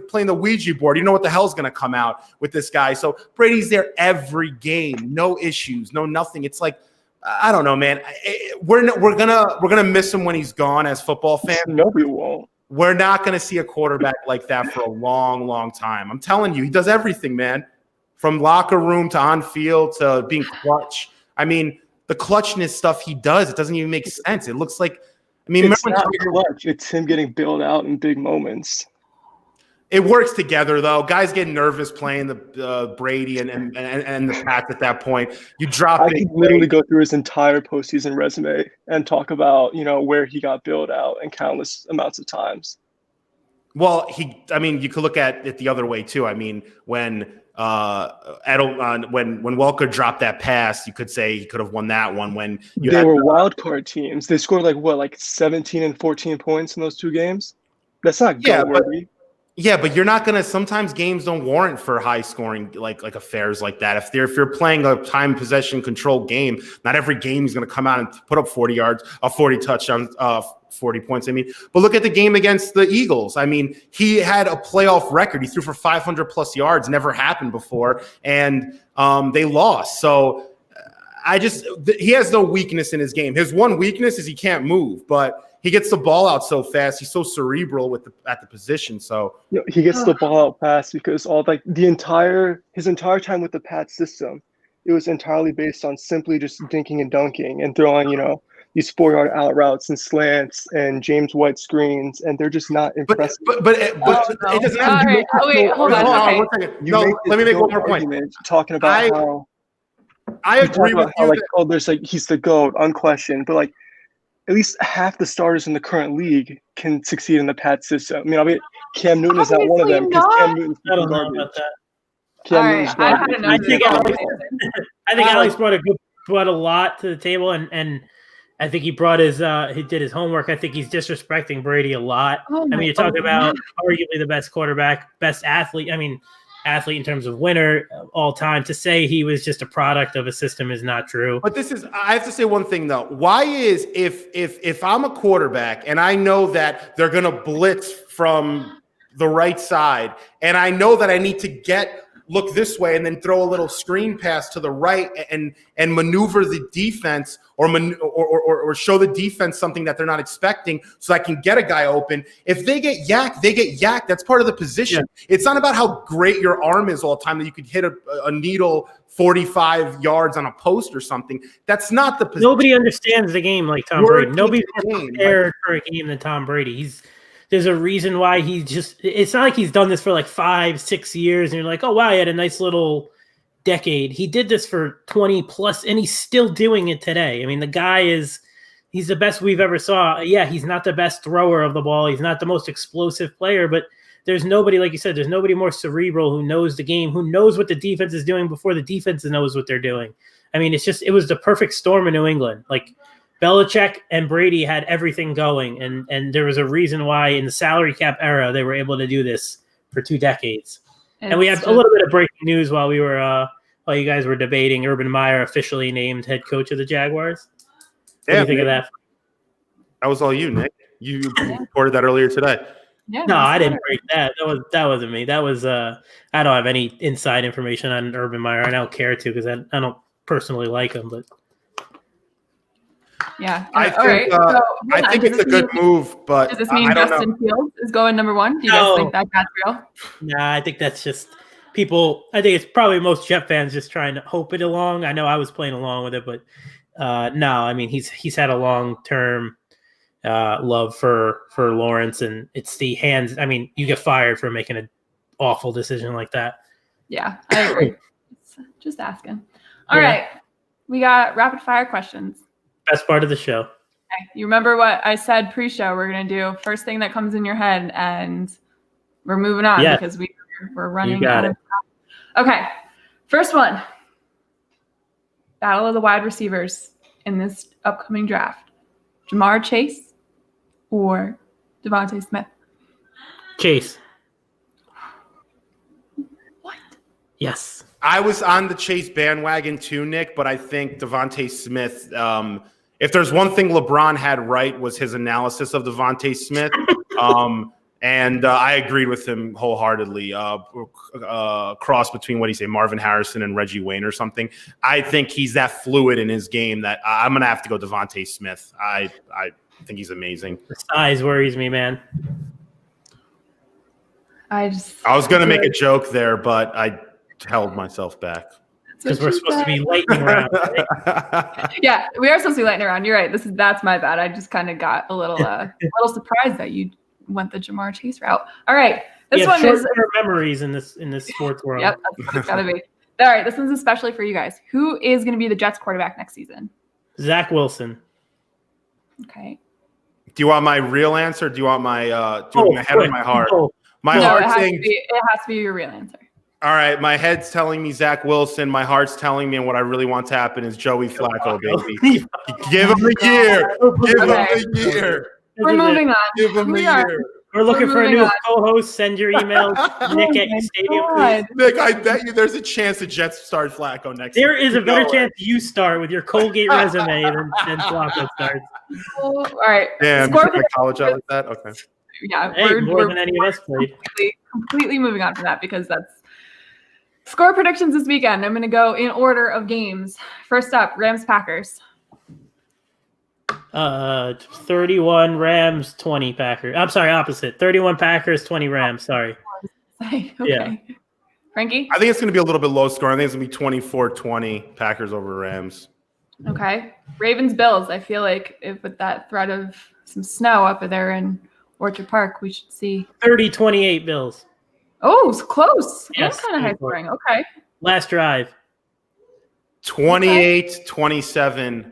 playing the Ouija board. You know what the hell's going to come out with this guy. So Brady's there every game. No issues, no nothing. It's like, I don't know, man. We're gonna miss him when he's gone as football fans. No, we won't. We're not going to see a quarterback like that for a long, long time. I'm telling you, he does everything, man. From locker room to on field to being clutch. I mean, the clutchness stuff he does, it doesn't even make sense. It looks like, it's not clutch. It's him getting bailed out in big moments. It works together, though. Guys get nervous playing the Brady and the Pats at that point. You drop I could literally go through his entire postseason resume and talk about, where he got bailed out and countless amounts of times. Well, you could look at it the other way too. I mean, when Welker dropped that pass, you could say he could have won that one. When they were wild card teams, they scored like 17 and 14 points in those 2 games. That's not goal-worthy. Yeah, but you're not gonna. Sometimes games don't warrant for high scoring like affairs like that. If you're playing a time possession control game, not every game is gonna come out and put up 40 yards, 40 touchdowns, 40 points. I mean, but look at the game against the Eagles. I mean, he had a playoff record. He threw for 500 plus yards. Never happened before, and they lost. So he has no weakness in his game. His one weakness is he can't move, but he gets the ball out so fast. He's so cerebral at the position. So he gets the ball out fast because his entire time with the Pat system, it was entirely based on simply just dinking and dunking and throwing, these 4-yard out routes and slants and James White screens, and they're just not impressive. But it doesn't have to. Wait, hold on. Okay. 1 second. No, let me make one more point. Talking about how I agree with you. He's the GOAT, unquestioned, but at least half the starters in the current league can succeed in the Pat system. I mean, Cam Newton is not one of them because Cam Newton's I don't know about that. I think Alex brought a lot to the table, and I think he brought he did his homework. I think he's disrespecting Brady a lot. You're talking about arguably the best quarterback, best athlete. Athlete in terms of winner all time. To say he was just a product of a system is not true. But I have to say one thing though. Why is if I'm a quarterback and I know that they're going to blitz from the right side and I know that I need to look this way and then throw a little screen pass to the right and maneuver the defense or show the defense something that they're not expecting so I can get a guy open. If they get yacked, they get yacked. That's part of the position. Yeah. It's not about how great your arm is all the time that you could hit a needle 45 yards on a post or something. That's not the position. Nobody understands the game like Tom Brady. Nobody's prepared for a game than Tom Brady. There's a reason why it's not like he's done this for 5-6 years and you're like, oh, wow, he had a nice little decade. He did this for 20 plus and he's still doing it today. The guy he's the best we've ever saw. Yeah, he's not the best thrower of the ball. He's not the most explosive player, but there's nobody, like you said, there's nobody more cerebral who knows the game, who knows what the defense is doing before the defense knows what they're doing. It was the perfect storm in New England. Belichick and Brady had everything going, and there was a reason why in the salary cap era they were able to do this for 2 decades. And we had a little bit of breaking news while you guys were debating. Urban Meyer officially named head coach of the Jaguars. What do you think of that? That was all you, Nick. You reported that earlier today. Yeah, no, I didn't break that. That wasn't me. That was I don't have any inside information on Urban Meyer. I don't care to because I don't personally like him, but. Yeah. I think it's a good move, but does this mean Justin Fields is going number 1? Do you guys think that that's real? Nah, I think that's just people, I think it's probably most Jet fans just trying to hope it along. I know I was playing along with it, but no, I mean, he's had a long-term love for Lawrence, and it's the hands. I mean, you get fired for making an awful decision like that. Yeah, I agree. Just asking. All right. We got rapid fire questions. Best part of the show. Okay. You remember what I said pre-show? We're going to do first thing that comes in your head, and we're moving on because we're running out of time. Okay. First one. Battle of the wide receivers in this upcoming draft. Jamar Chase or Devontae Smith? Chase. What? Yes. I was on the Chase bandwagon too, Nick, but I think Devontae Smith, if there's one thing LeBron had right was his analysis of Devontae Smith. And I agreed with him wholeheartedly. Cross between, what do you say, Marvin Harrison and Reggie Wayne or something. I think he's that fluid in his game that I'm going to have to go Devontae Smith. I think he's amazing. The size worries me, man. I was going to make a joke there, but I held myself back. Because we're supposed to be lightning round. Right? Yeah, we are supposed to be lightning round. You're right. That's my bad. I just kind of got a little surprised that you went the Jamar Chase route. All right. This one is memories in this sports world. Yep, that's what it's gotta be. All right, this one's especially for you guys. Who is going to be the Jets quarterback next season? Zach Wilson. Okay. Do you want my real answer? Do you want my my head or my heart? My heart saying it has to be your real answer. All right, my head's telling me Zach Wilson. My heart's telling me, and what I really want to happen is Joey Flacco, baby. Give him the year. Give him the year. We're moving on. Give him the year. We're looking for a new co-host. Send your email, Nick at uSTADIUM. Nick, I bet you there's a chance the Jets start Flacco next year. There is a better chance you start with your Colgate resume than Flacco starts. All right. Damn, you took college out like that? Okay. Yeah, hey, more than any of us played. Completely moving on from that because that's score predictions this weekend. I'm going to go in order of games. First up, Rams-Packers. 31 Rams, 20 Packers. I'm sorry, opposite. 31 Packers, 20 Rams. Sorry. Okay. Yeah. Frankie? I think it's going to be a little bit low scoring. I think it's going to be 24-20 Packers over Rams. Okay. Ravens-Bills. I feel like with that threat of some snow up there in Orchard Park, we should see 30-28 Bills. Oh, it's close. Yes. That's kind of high scoring. Okay. Last drive. 28-27.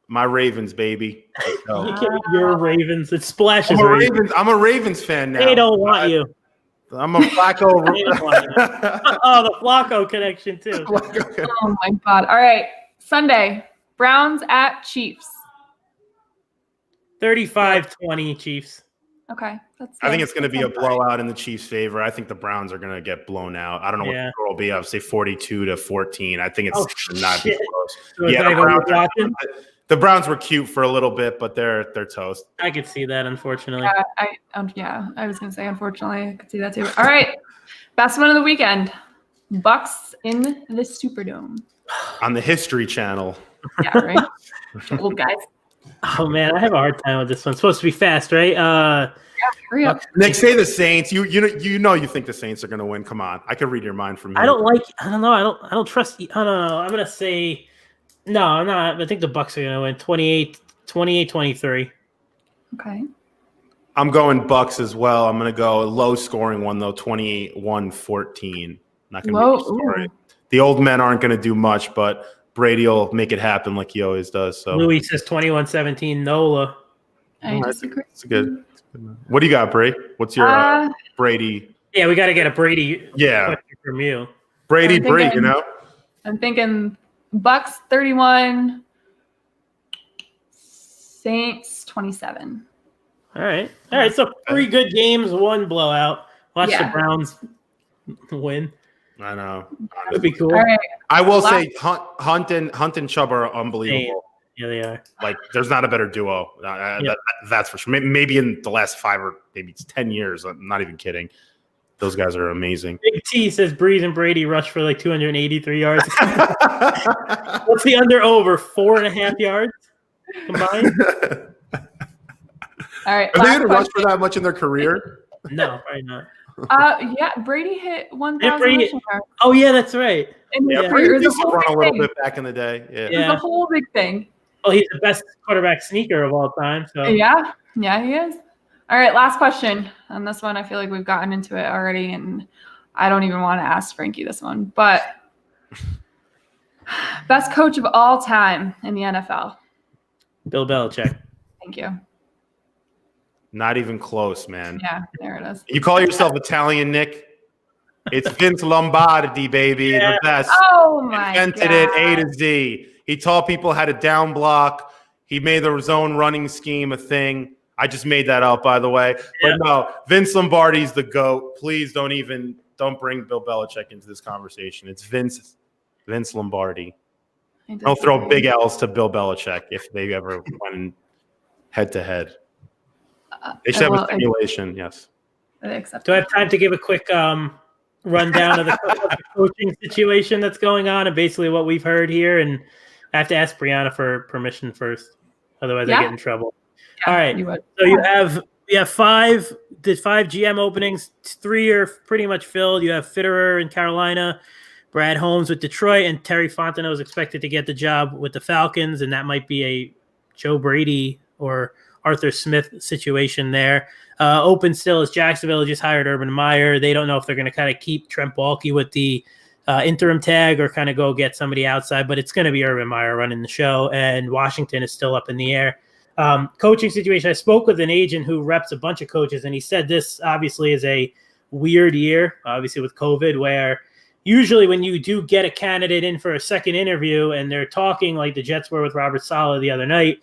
My Ravens, baby. Your Ravens. It splashes. I'm a Ravens fan now. They don't want you. I'm a Flacco. Oh, the Flacco connection too. Oh my God. All right. Sunday. Browns at Chiefs. 35-20 Chiefs. Okay. I think it's going to be a blowout in the Chiefs' favor. I think the Browns are going to get blown out. I don't know what the score will be. I'll say 42-14. I think it's not be close. The Browns were cute for a little bit, but they're toast. I could see that, unfortunately. I was going to say, unfortunately, I could see that too. All right. Best one of the weekend. Bucks in the Superdome. On the History Channel. Yeah, right? Old guys. Oh, man, I have a hard time with this one. It's supposed to be fast, right? Hurry up. Nick, say the Saints. You think the Saints are going to win. Come on. I could read your mind from here. I don't know. I don't trust you. I don't know. I'm going to say no, I'm not. I think the Bucks are going to win 28-23. Okay. I'm going Bucks as well. I'm going to go a low-scoring one, though, 28-14. Not going to be story. The old men aren't going to do much, but Brady will make it happen like he always does. So Louis says 21-17 NOLA. I disagree. It's good. What do you got, Bray? What's your Brady? Yeah, we got to get a Brady question from you. Brady, Brady, I'm thinking Bucks 31, Saints 27. All right. So 3 good games, 1 blowout. Watch the Browns win. I know. That'd be cool. All right. I will say Hunt and Chubb are unbelievable. Yeah, they are. Like, there's not a better duo. That's for sure. Maybe in the last 5 or maybe 10 years. I'm not even kidding. Those guys are amazing. Big T says Breeze and Brady rushed for like 283 yards. What's the over 4.5 yards combined? All right. Are they going to rush for that much in their career? No, probably not. Yeah, Brady hit 1,000 Brady- rushing yards. Oh yeah, that's right. In his Yeah, career. It Brady was used a to whole run a big little thing. bit back in the day. Yeah. It was a whole big thing. Well, he's the best quarterback sneaker of all time. So Yeah, he is. All right, last question. On this one, I feel like we've gotten into it already, and I don't even want to ask Frankie this one. But best coach of all time in the NFL. Bill Belichick. Thank you. Not even close, man. Yeah, there it is. You call yourself Italian, Nick? It's Vince Lombardi, baby. The best. Oh my Invented God. it A to Z. He taught people how to down block. He made the zone running scheme a thing. I just made that up, by the way. But no, Vince Lombardi's the GOAT. Please don't bring Bill Belichick into this conversation. It's Vince Lombardi. Don't throw big L's to Bill Belichick if they ever went head to head. They should have a simulation, yes. Do I have time to give a quick rundown of the coaching situation that's going on and basically what we've heard here? And I have to ask Brianna for permission first. Otherwise, I get in trouble. Yeah, all right. So you have five GM openings. 3 are pretty much filled. You have Fitterer in Carolina, Brad Holmes with Detroit, and Terry Fontenot is expected to get the job with the Falcons, and that might be a Joe Brady or Arthur Smith situation there. Open still is Jacksonville just hired Urban Meyer. They don't know if they're going to kind of keep Trent Baalke with the interim tag or kind of go get somebody outside, but it's going to be Urban Meyer running the show, and Washington is still up in the air. Coaching situation, I spoke with an agent who reps a bunch of coaches, and he said this obviously is a weird year, obviously with COVID, where usually when you do get a candidate in for a second interview and they're talking like the Jets were with Robert Saleh the other night,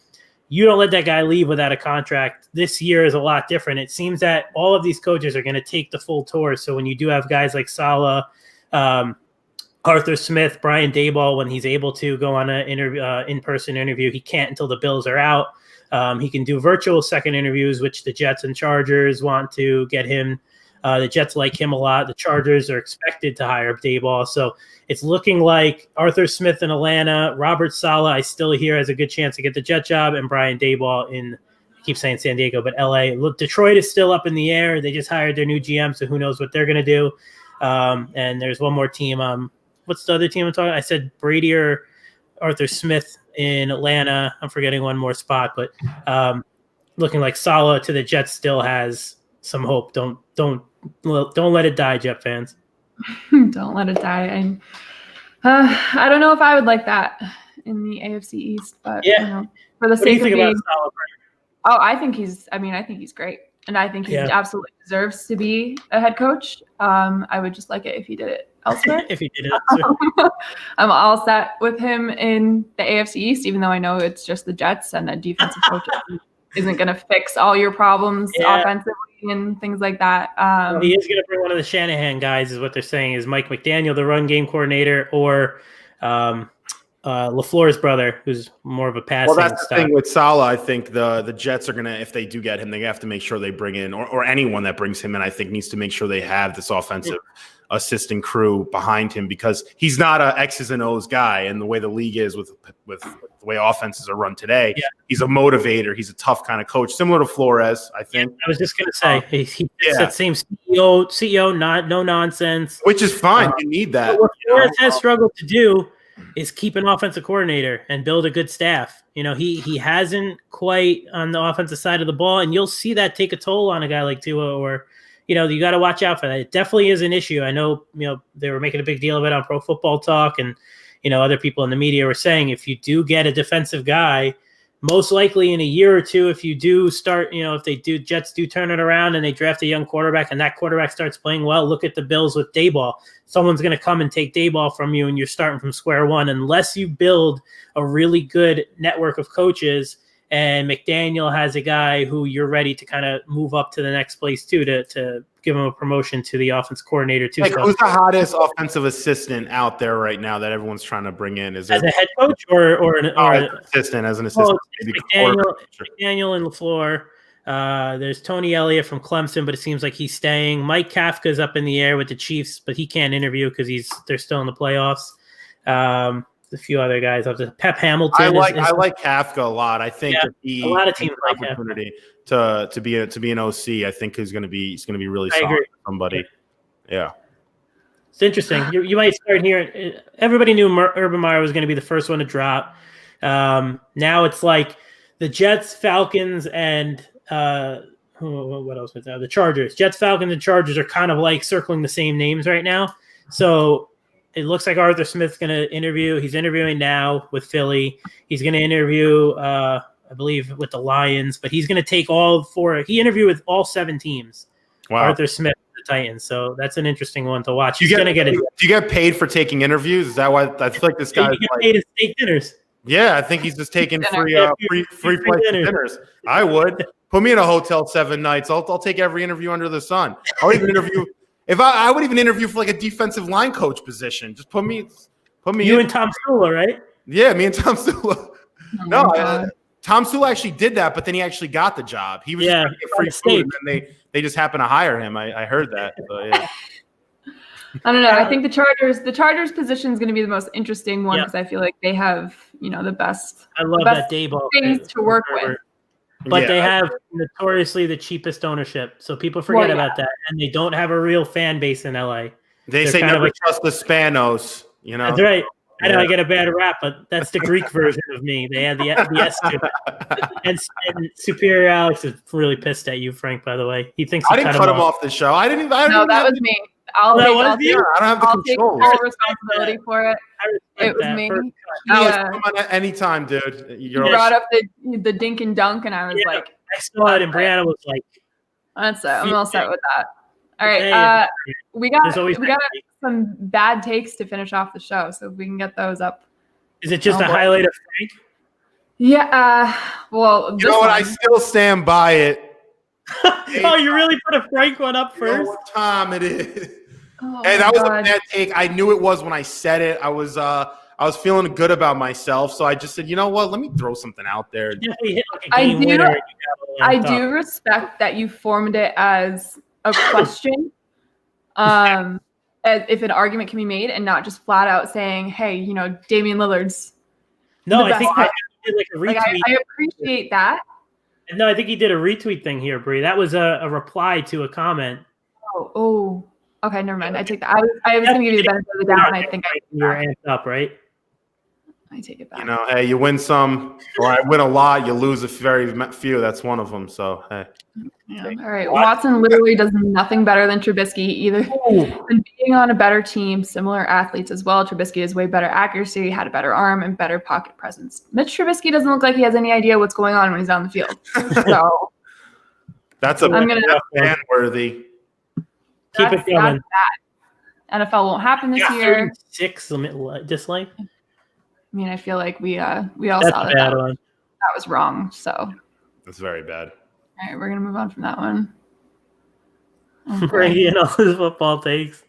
you don't let that guy leave without a contract. This year is a lot different. It seems that all of these coaches are going to take the full tour. So when you do have guys like Saleh, Arthur Smith, Brian Daboll, when he's able to go on an in-person interview, he can't until the Bills are out. He can do virtual second interviews, which the Jets and Chargers want to get him. The Jets like him a lot. The Chargers are expected to hire Daboll. So it's looking like Arthur Smith in Atlanta, Robert Saleh, I still hear has a good chance to get the Jet job, and Brian Daboll in, I keep saying San Diego, but LA. Look, Detroit is still up in the air. They just hired their new GM, so who knows what they're going to do. And there's one more team. What's the other team I'm talking about? I said Brady or Arthur Smith in Atlanta. I'm forgetting one more spot, but looking like Saleh to the Jets still has some hope. Don't let it die, Jet fans. Don't let it die. And I don't know if I would like that in the AFC East, but for the sake of being, I think he's great, and I think he absolutely deserves to be a head coach. I would just like it if he did it elsewhere. If he did it elsewhere. I'm all set with him in the AFC East, even though I know it's just the Jets and a defensive coach isn't going to fix all your problems offensively and things like that. He is going to bring one of the Shanahan guys, is what they're saying, is Mike McDaniel, the run game coordinator, or LaFleur's brother, who's more of a passing. Well, that's the thing with Saleh. I think the Jets are going to, if they do get him, they have to make sure they bring in, or anyone that brings him in, I think needs to make sure they have this offensive assistant crew behind him, because he's not a X's and O's guy. And the way the league is with the way offenses are run today, he's a motivator. He's a tough kind of coach, similar to Flores, I think. I was just going to say, he's that same CEO, no nonsense. Which is fine. You need that. What Flores has struggled to do is keep an offensive coordinator and build a good staff. He hasn't quite on the offensive side of the ball, and you'll see that take a toll on a guy like Tua, or you got to watch out for that. It definitely is an issue. I know, they were making a big deal of it on Pro Football Talk, and, other people in the media were saying if you do get a defensive guy, most likely in a year or two, if you do start, if Jets do turn it around and they draft a young quarterback and that quarterback starts playing well, look at the Bills with Daboll. Someone's going to come and take Daboll from you, and you're starting from square one unless you build a really good network of coaches. And McDaniel has a guy who you're ready to kind of move up to the next place too, to give him a promotion to the offense coordinator too. Like, who's the hottest offensive assistant out there right now that everyone's trying to bring in? Is it as a head coach or an assistant? As an assistant, McDaniel and LaFleur. There's Tony Elliott from Clemson, but it seems like he's staying. Mike Kafka's up in the air with the Chiefs, but he can't interview because they're still in the playoffs. a few other guys. Pep Hamilton. I like Kafka a lot. I think if he a lot of teams has an like opportunity to be an OC. I think he's going to be really I solid agree. for somebody. Yeah. It's interesting. You might start here. Everybody knew Urban Meyer was going to be the first one to drop. Now it's like the Jets, Falcons, and what else was there? The Chargers. Jets, Falcons, and Chargers are kind of like circling the same names right now. So it looks like Arthur Smith's going to interview. He's interviewing now with Philly. He's going to interview, I believe, with the Lions. But he's going to take all 4. He interviewed with all 7 teams. Wow. Arthur Smith, the Titans. So that's an interesting one to watch. He's Do going to get it. Do you get paid for taking interviews? Is that why I feel like this guy? You get paid to take dinners. Yeah, I think he's just taking free flights to dinners. I would put me in a hotel 7 nights. I'll take every interview under the sun. I'll even interview. If I would even interview for like a defensive line coach position. Just put me. You and Tom Sula, right? Yeah, me and Tom Sula. Oh Tom Sula actually did that, but then he actually got the job. He was just trying to get free food, and then they just happened to hire him. I heard that. So, yeah. I don't know. I think the Chargers position is going to be the most interesting one because I feel like they have, the best. I love that Daboll things to work with. But they have notoriously the cheapest ownership, so people forget about that, and they don't have a real fan base in LA. They say never trust the Spanos. That's right. I know I get a bad rap, but that's the Greek version of me. They had the S to it. And SuperiorAlex is really pissed at you, Frank. By the way, he thinks I didn't cut him off the show. I didn't. No, that was me. I don't have the control. I'll take full responsibility for it. It was me. Come on anytime, dude. You brought up the dink and dunk, and I was like, I saw it, and Brianna was like, "That's it. I'm all set with that." All right, we got some bad takes to finish off the show, so if we can get those up. Is it just a highlight of Frank? Yeah. Well, you know what? I still stand by it. Oh, you really put a Frank one up first? You know what time it is? Hey, that was a bad take. I knew it was when I said it. I was feeling good about myself, so I just said, you know what? Let me throw something out there. I do respect that you formed it as a question. If an argument can be made, and not just flat out saying, "Hey, Damian Lillard's." No, I think I did like a retweet. I appreciate that. No, I think he did a retweet thing here, Bree. That was a reply to a comment. Oh, okay, never mind. I take that. I was going to give you the benefit of the doubt, and I think you're amped up, right? I take it back. Hey, you win some, or I win a lot. You lose a very few. That's one of them. So, hey. Yeah. All right. Watson literally does nothing better than Trubisky, either than being on a better team, similar athletes as well. Trubisky has way better accuracy, had a better arm, and better pocket presence. Mitch Trubisky doesn't look like he has any idea what's going on when he's on the field. So that's fan worthy. Keep it going. NFL won't happen this year. 6 dislike. I mean, I feel like we all that's saw that was wrong. So that's very bad. All right, we're gonna move on from that one. Frankie and all his football takes.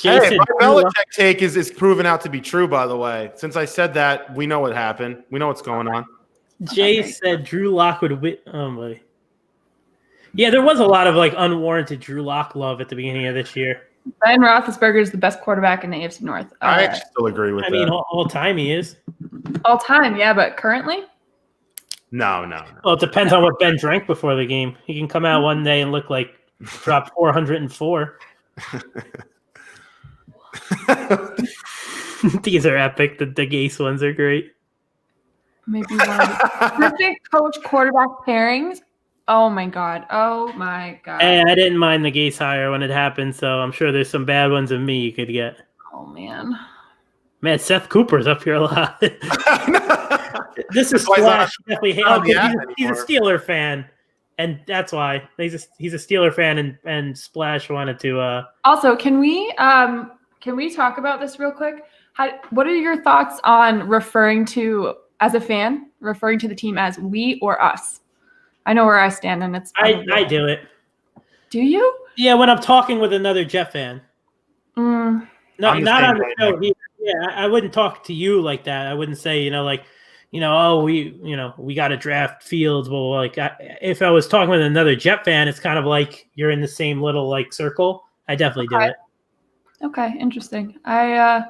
Hey, my Belichick take is proven out to be true, by the way. Since I said that, we know what happened. We know what's going on. Jay said Drew Lock would win. Oh, boy. Yeah, there was a lot of unwarranted Drew Lock love at the beginning of this year. Ben Roethlisberger is the best quarterback in the AFC North. I actually still agree with that. I mean, all time he is. All time, yeah, but currently? No. Well, it depends on what Ben drank before the game. He can come out one day and look like dropped 404. These are epic. The Gase ones are great. Maybe one of the perfect coach quarterback pairings. Oh my god. Hey, I didn't mind the Gase hire when it happened, so I'm sure there's some bad ones of me you could get. Oh man. Man, Seth Cooper's up here a lot. This is Splash. Definitely he's a Steeler fan, and that's why he's a Steeler fan, and Splash wanted to. Also, can we talk about this real quick? What are your thoughts on referring to the team as we or us? I know where I stand, and it's. I do it. Do you? Yeah, when I'm talking with another Jet fan. No, not on the show. Yeah, I wouldn't talk to you like that. I wouldn't say, we got to draft Fields. Well, if I was talking with another Jet fan, it's kind of like you're in the same little circle. I definitely do it. Okay, interesting. I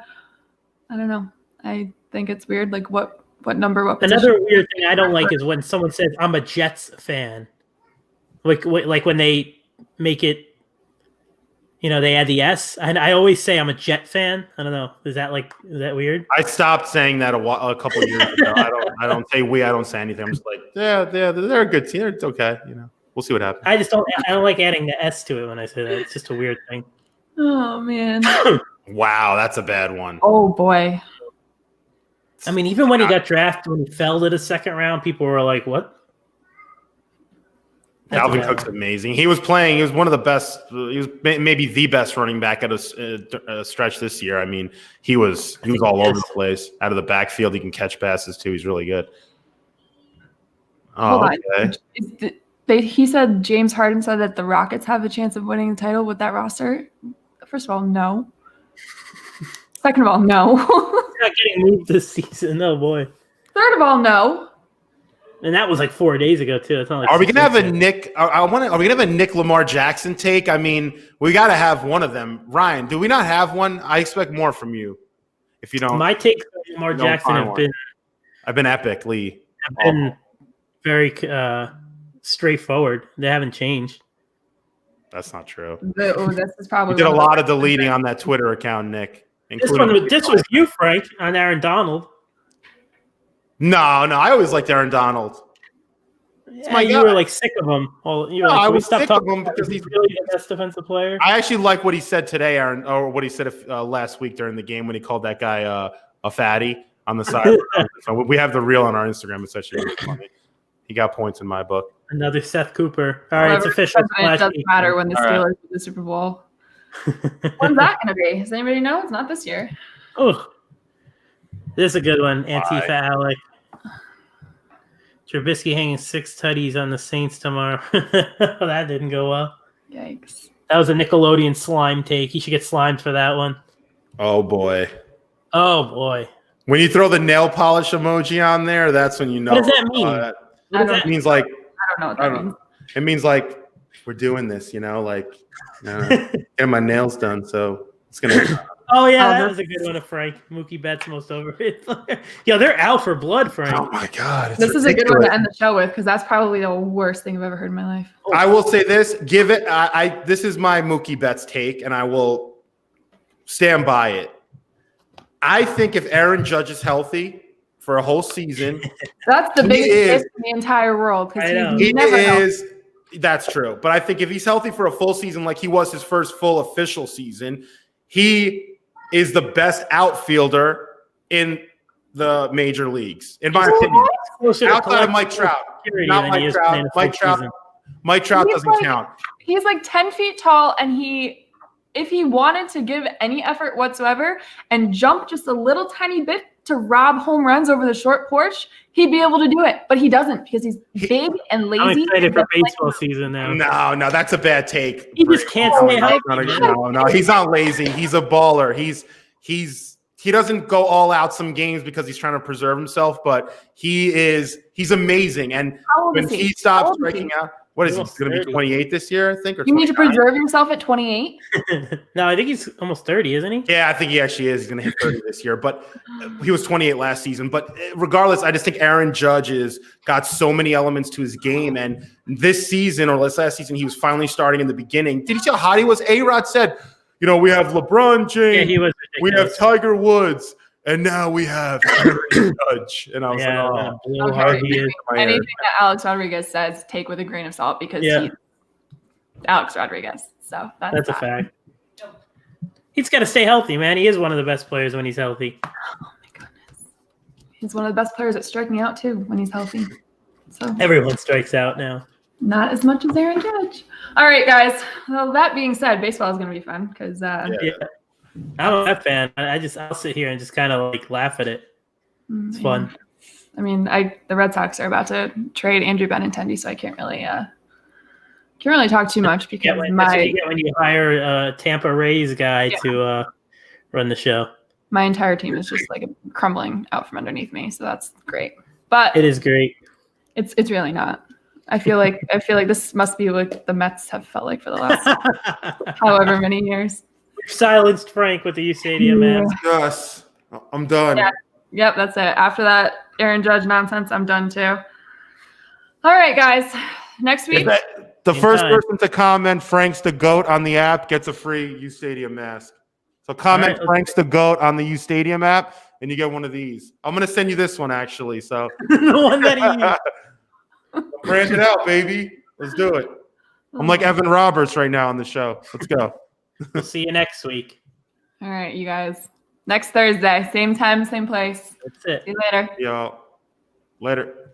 don't know. I think it's weird. Like what number? What position? Another weird thing I don't like is when someone says I'm a Jets fan. Like when they make it, they add the S, and I always say I'm a Jet fan. I don't know. Is that weird? I stopped saying that a couple of years ago. I don't say we. I don't say anything. I'm just like, they're a good team. It's okay. We'll see what happens. I don't like adding the S to it when I say that. It's just a weird thing. Oh man. Wow, that's a bad one. Oh boy. I mean, even when he got drafted, when he fell to the second round, people were like, "What?" Dalvin Cook's amazing. He was one of the best. He was maybe the best running back at a stretch this year. I mean, he was all over the place. Out of the backfield, he can catch passes too. He's really good. Oh, okay. He said James Harden said that the Rockets have a chance of winning the title with that roster. First of all, no. Second of all, no. Not getting moved this season. Oh boy. Third of all, no. And that was like 4 days ago too. It's not like are we gonna have a Nick? Are we gonna have a Nick Lamar Jackson take? I mean, we got to have one of them. Ryan, do we not have one? I expect more from you. If you don't, my takes on Lamar Jackson have been epically. Have been very straightforward. They haven't changed. That's not true. This is probably. You did a lot of deleting on that Twitter account, Nick. This was you, Frank, on Aaron Donald. No, I always liked Aaron Donald. Yeah, you were like sick of him. Well, I was sick of him because he's really the best defensive player. I actually like what he said today, Aaron, or what he said last week during the game when he called that guy a fatty on the side. So we have the reel on our Instagram. It's actually really funny. He got points in my book. Another Seth Cooper. All right, it's official. It doesn't matter when the Steelers win the Super Bowl. When's that going to be? Does anybody know? It's not this year. Oh, this is a good one. Antifa Alec. Trubisky hanging 6 tutties on the Saints tomorrow. That didn't go well. Yikes. That was a Nickelodeon slime take. He should get slimed for that one. Oh, boy. When you throw the nail polish emoji on there, that's when you know. What does that mean? It means like I don't know what that means. It means like we're doing this, getting my nails done. So it's gonna. Oh yeah, that was a good one of Frank. Mookie Betts most overrated player. Yo, they're out for blood, Frank. Oh my god, this is a good one to end the show with because that's probably the worst thing I've ever heard in my life. I will say this: give it. This is my Mookie Betts take, and I will stand by it. I think if Aaron Judge is healthy for a whole season, that's the biggest risk in the entire world. Because he never is. That's true, but I think if he's healthy for a full season, like he was his first full official season, he is the best outfielder in the major leagues, in my opinion. Outside of Mike Trout. Not Mike Trout. Mike Trout doesn't count. He's like 10 feet tall, and if he wanted to give any effort whatsoever and jump just a little tiny bit to rob home runs over the short porch, he'd be able to do it. But he doesn't because he's big and lazy. I'm excited for baseball season now. No, that's a bad take. He just can't stay healthy. No, he's not lazy. He's a baller. He doesn't go all out some games because he's trying to preserve himself, but he's amazing. And when he stops striking out, what is he going to be 28 this year, I think? Or you need to preserve yourself at 28? No, I think he's almost 30, isn't he? Yeah, I think he actually is. He's going to hit 30 this year, but he was 28 last season. But regardless, I just think Aaron Judge has got so many elements to his game. And this season, or last season, he was finally starting in the beginning. Did you see how hot he was? A-Rod said, we have LeBron James. Yeah, he was ridiculous. We have Tiger Woods. And now we have Judge. And I was anything that Alex Rodriguez says, take with a grain of salt because he's Alex Rodriguez. So that's a fact. He's got to stay healthy, man. He is one of the best players when he's healthy. Oh, my goodness. He's one of the best players at striking out, too, when he's healthy. So everyone strikes out now. Not as much as Aaron Judge. All right, guys. Well, that being said, baseball is going to be fun because I'm not a fan. I'll sit here and just kind of like laugh at it. It's fun. I mean, the Red Sox are about to trade Andrew Benintendi, so I can't really talk too much because when you hire a Tampa Rays guy to run the show. My entire team is just like crumbling out from underneath me, so that's great. But it is great. It's really not. I feel like this must be what the Mets have felt like for the last however many years. Silenced Frank with the uSTADIUM, man. Yes, I'm done. Yeah. Yep, that's it. After that Aaron Judge nonsense, I'm done too. All right, guys. Next week. The first Anytime. person to comment Frank's the GOAT on the app gets a free uSTADIUM mask. So comment All right, Frank's the GOAT on the uSTADIUM app, and you get one of these. I'm going to send you this one, actually. So the one that he brand it out, baby. Let's do it. I'm like Evan Roberts right now on the show. Let's go. We'll see you next week. All right, you guys. Next Thursday, same time, same place. That's it. See you later. Yo, later.